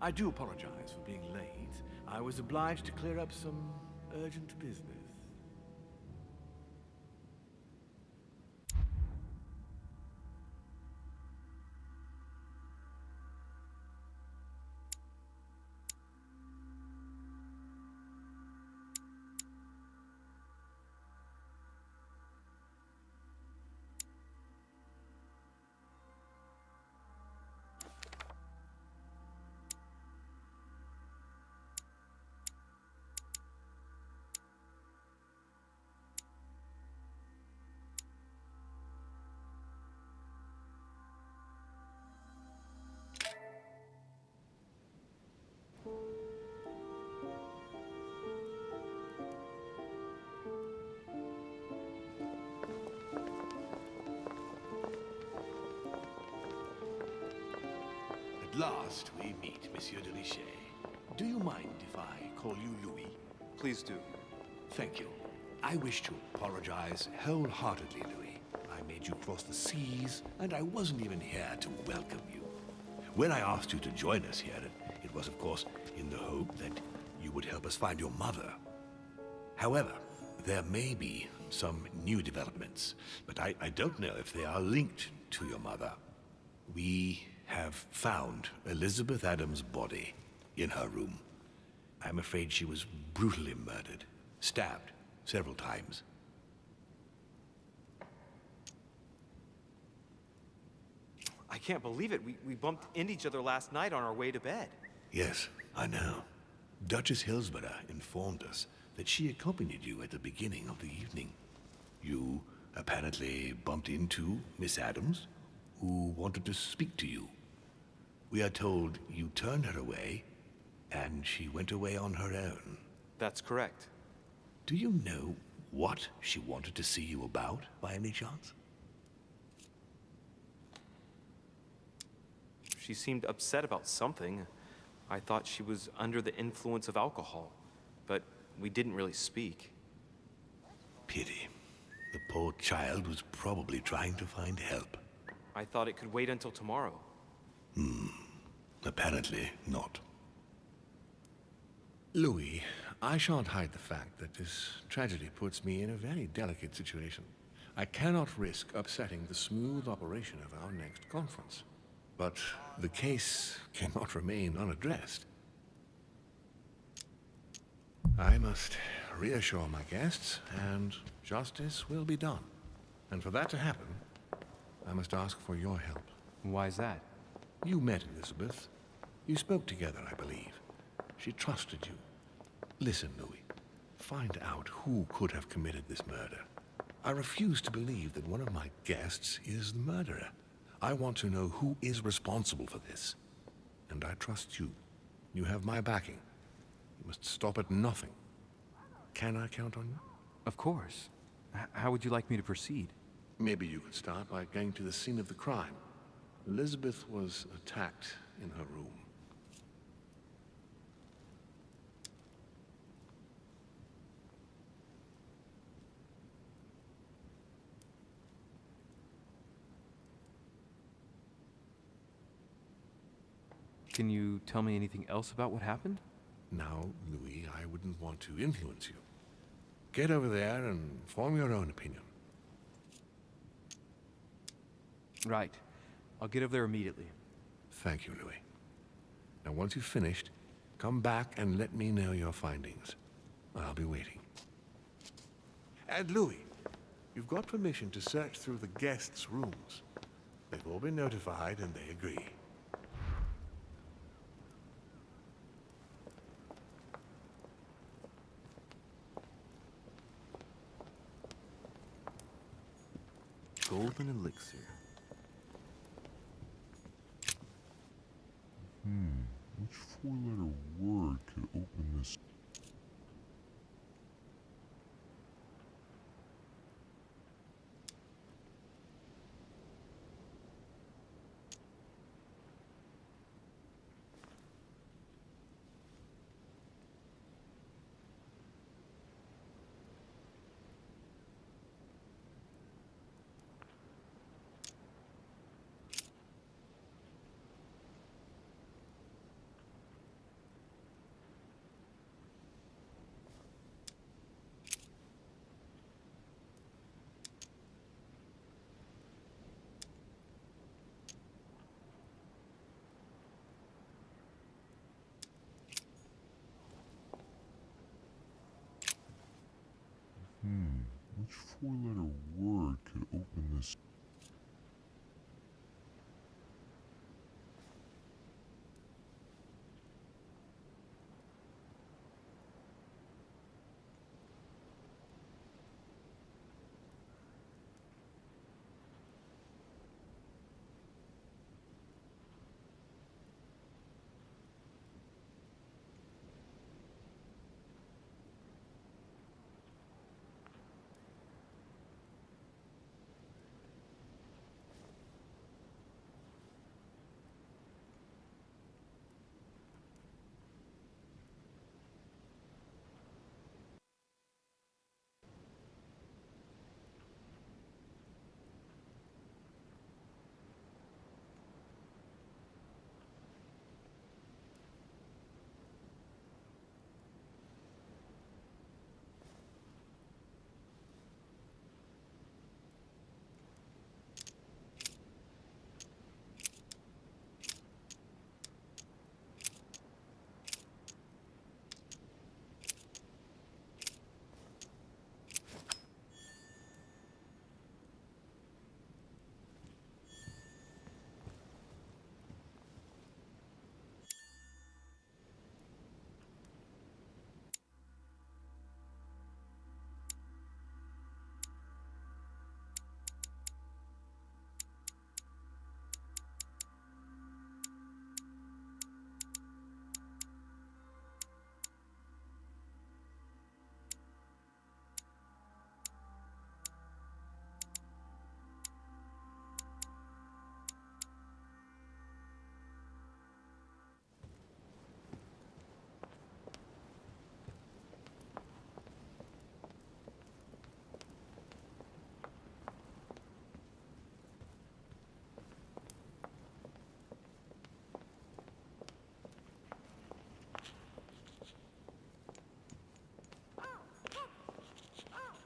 I do apologize for being late. I was obliged to clear up some urgent business. At last we meet, Monsieur de Richet. Do you mind if I call you Louis? Please do. Thank you. I wish to apologize wholeheartedly, Louis. I made you cross the seas, and I wasn't even here to welcome you. When I asked you to join us here, it was, of course, in the hope that you would help us find your mother. However, there may be some new developments, but I don't know if they are linked to your mother. We have found Elizabeth Adams' body in her room. I'm afraid she was brutally murdered, stabbed several times. I can't believe it. We bumped into each other last night on our way to bed. Yes, I know. Duchess Hillsborough informed us that she accompanied you at the beginning of the evening. You apparently bumped into Miss Adams, who wanted to speak to you. We are told you turned her away, and she went away on her own. That's correct. Do you know what she wanted to see you about, by any chance? She seemed upset about something. I thought she was under the influence of alcohol, but we didn't really speak. Pity. The poor child was probably trying to find help. I thought it could wait until tomorrow. Apparently not. Louis, I shan't hide the fact that this tragedy puts me in a very delicate situation. I cannot risk upsetting the smooth operation of our next conference. But the case cannot remain unaddressed. I must reassure my guests, and justice will be done. And for that to happen, I must ask for your help. Why is that? You met Elizabeth. You spoke together, I believe. She trusted you. Listen, Louis. Find out who could have committed this murder. I refuse to believe that one of my guests is the murderer. I want to know who is responsible for this. And I trust you. You have my backing. You must stop at nothing. Can I count on you? Of course. How would you like me to proceed? Maybe you could start by going to the scene of the crime. Elizabeth was attacked in her room. Can you tell me anything else about what happened? Now, Louis, I wouldn't want to influence you. Get over there and form your own opinion. Right. I'll get over there immediately. Thank you, Louis. Now, once you've finished, come back and let me know your findings. I'll be waiting. And Louis, you've got permission to search through the guests' rooms. They've all been notified and they agree. Golden elixir. Which four-letter word could open this? Which four-letter word could open this?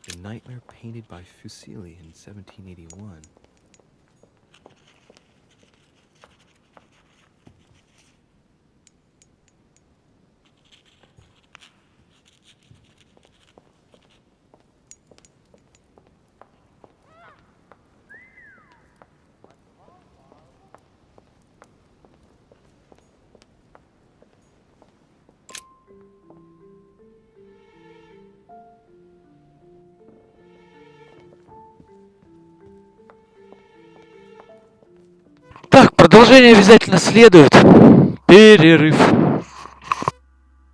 The nightmare painted by Fuseli in 1781. Так, продолжение обязательно следует. Перерыв.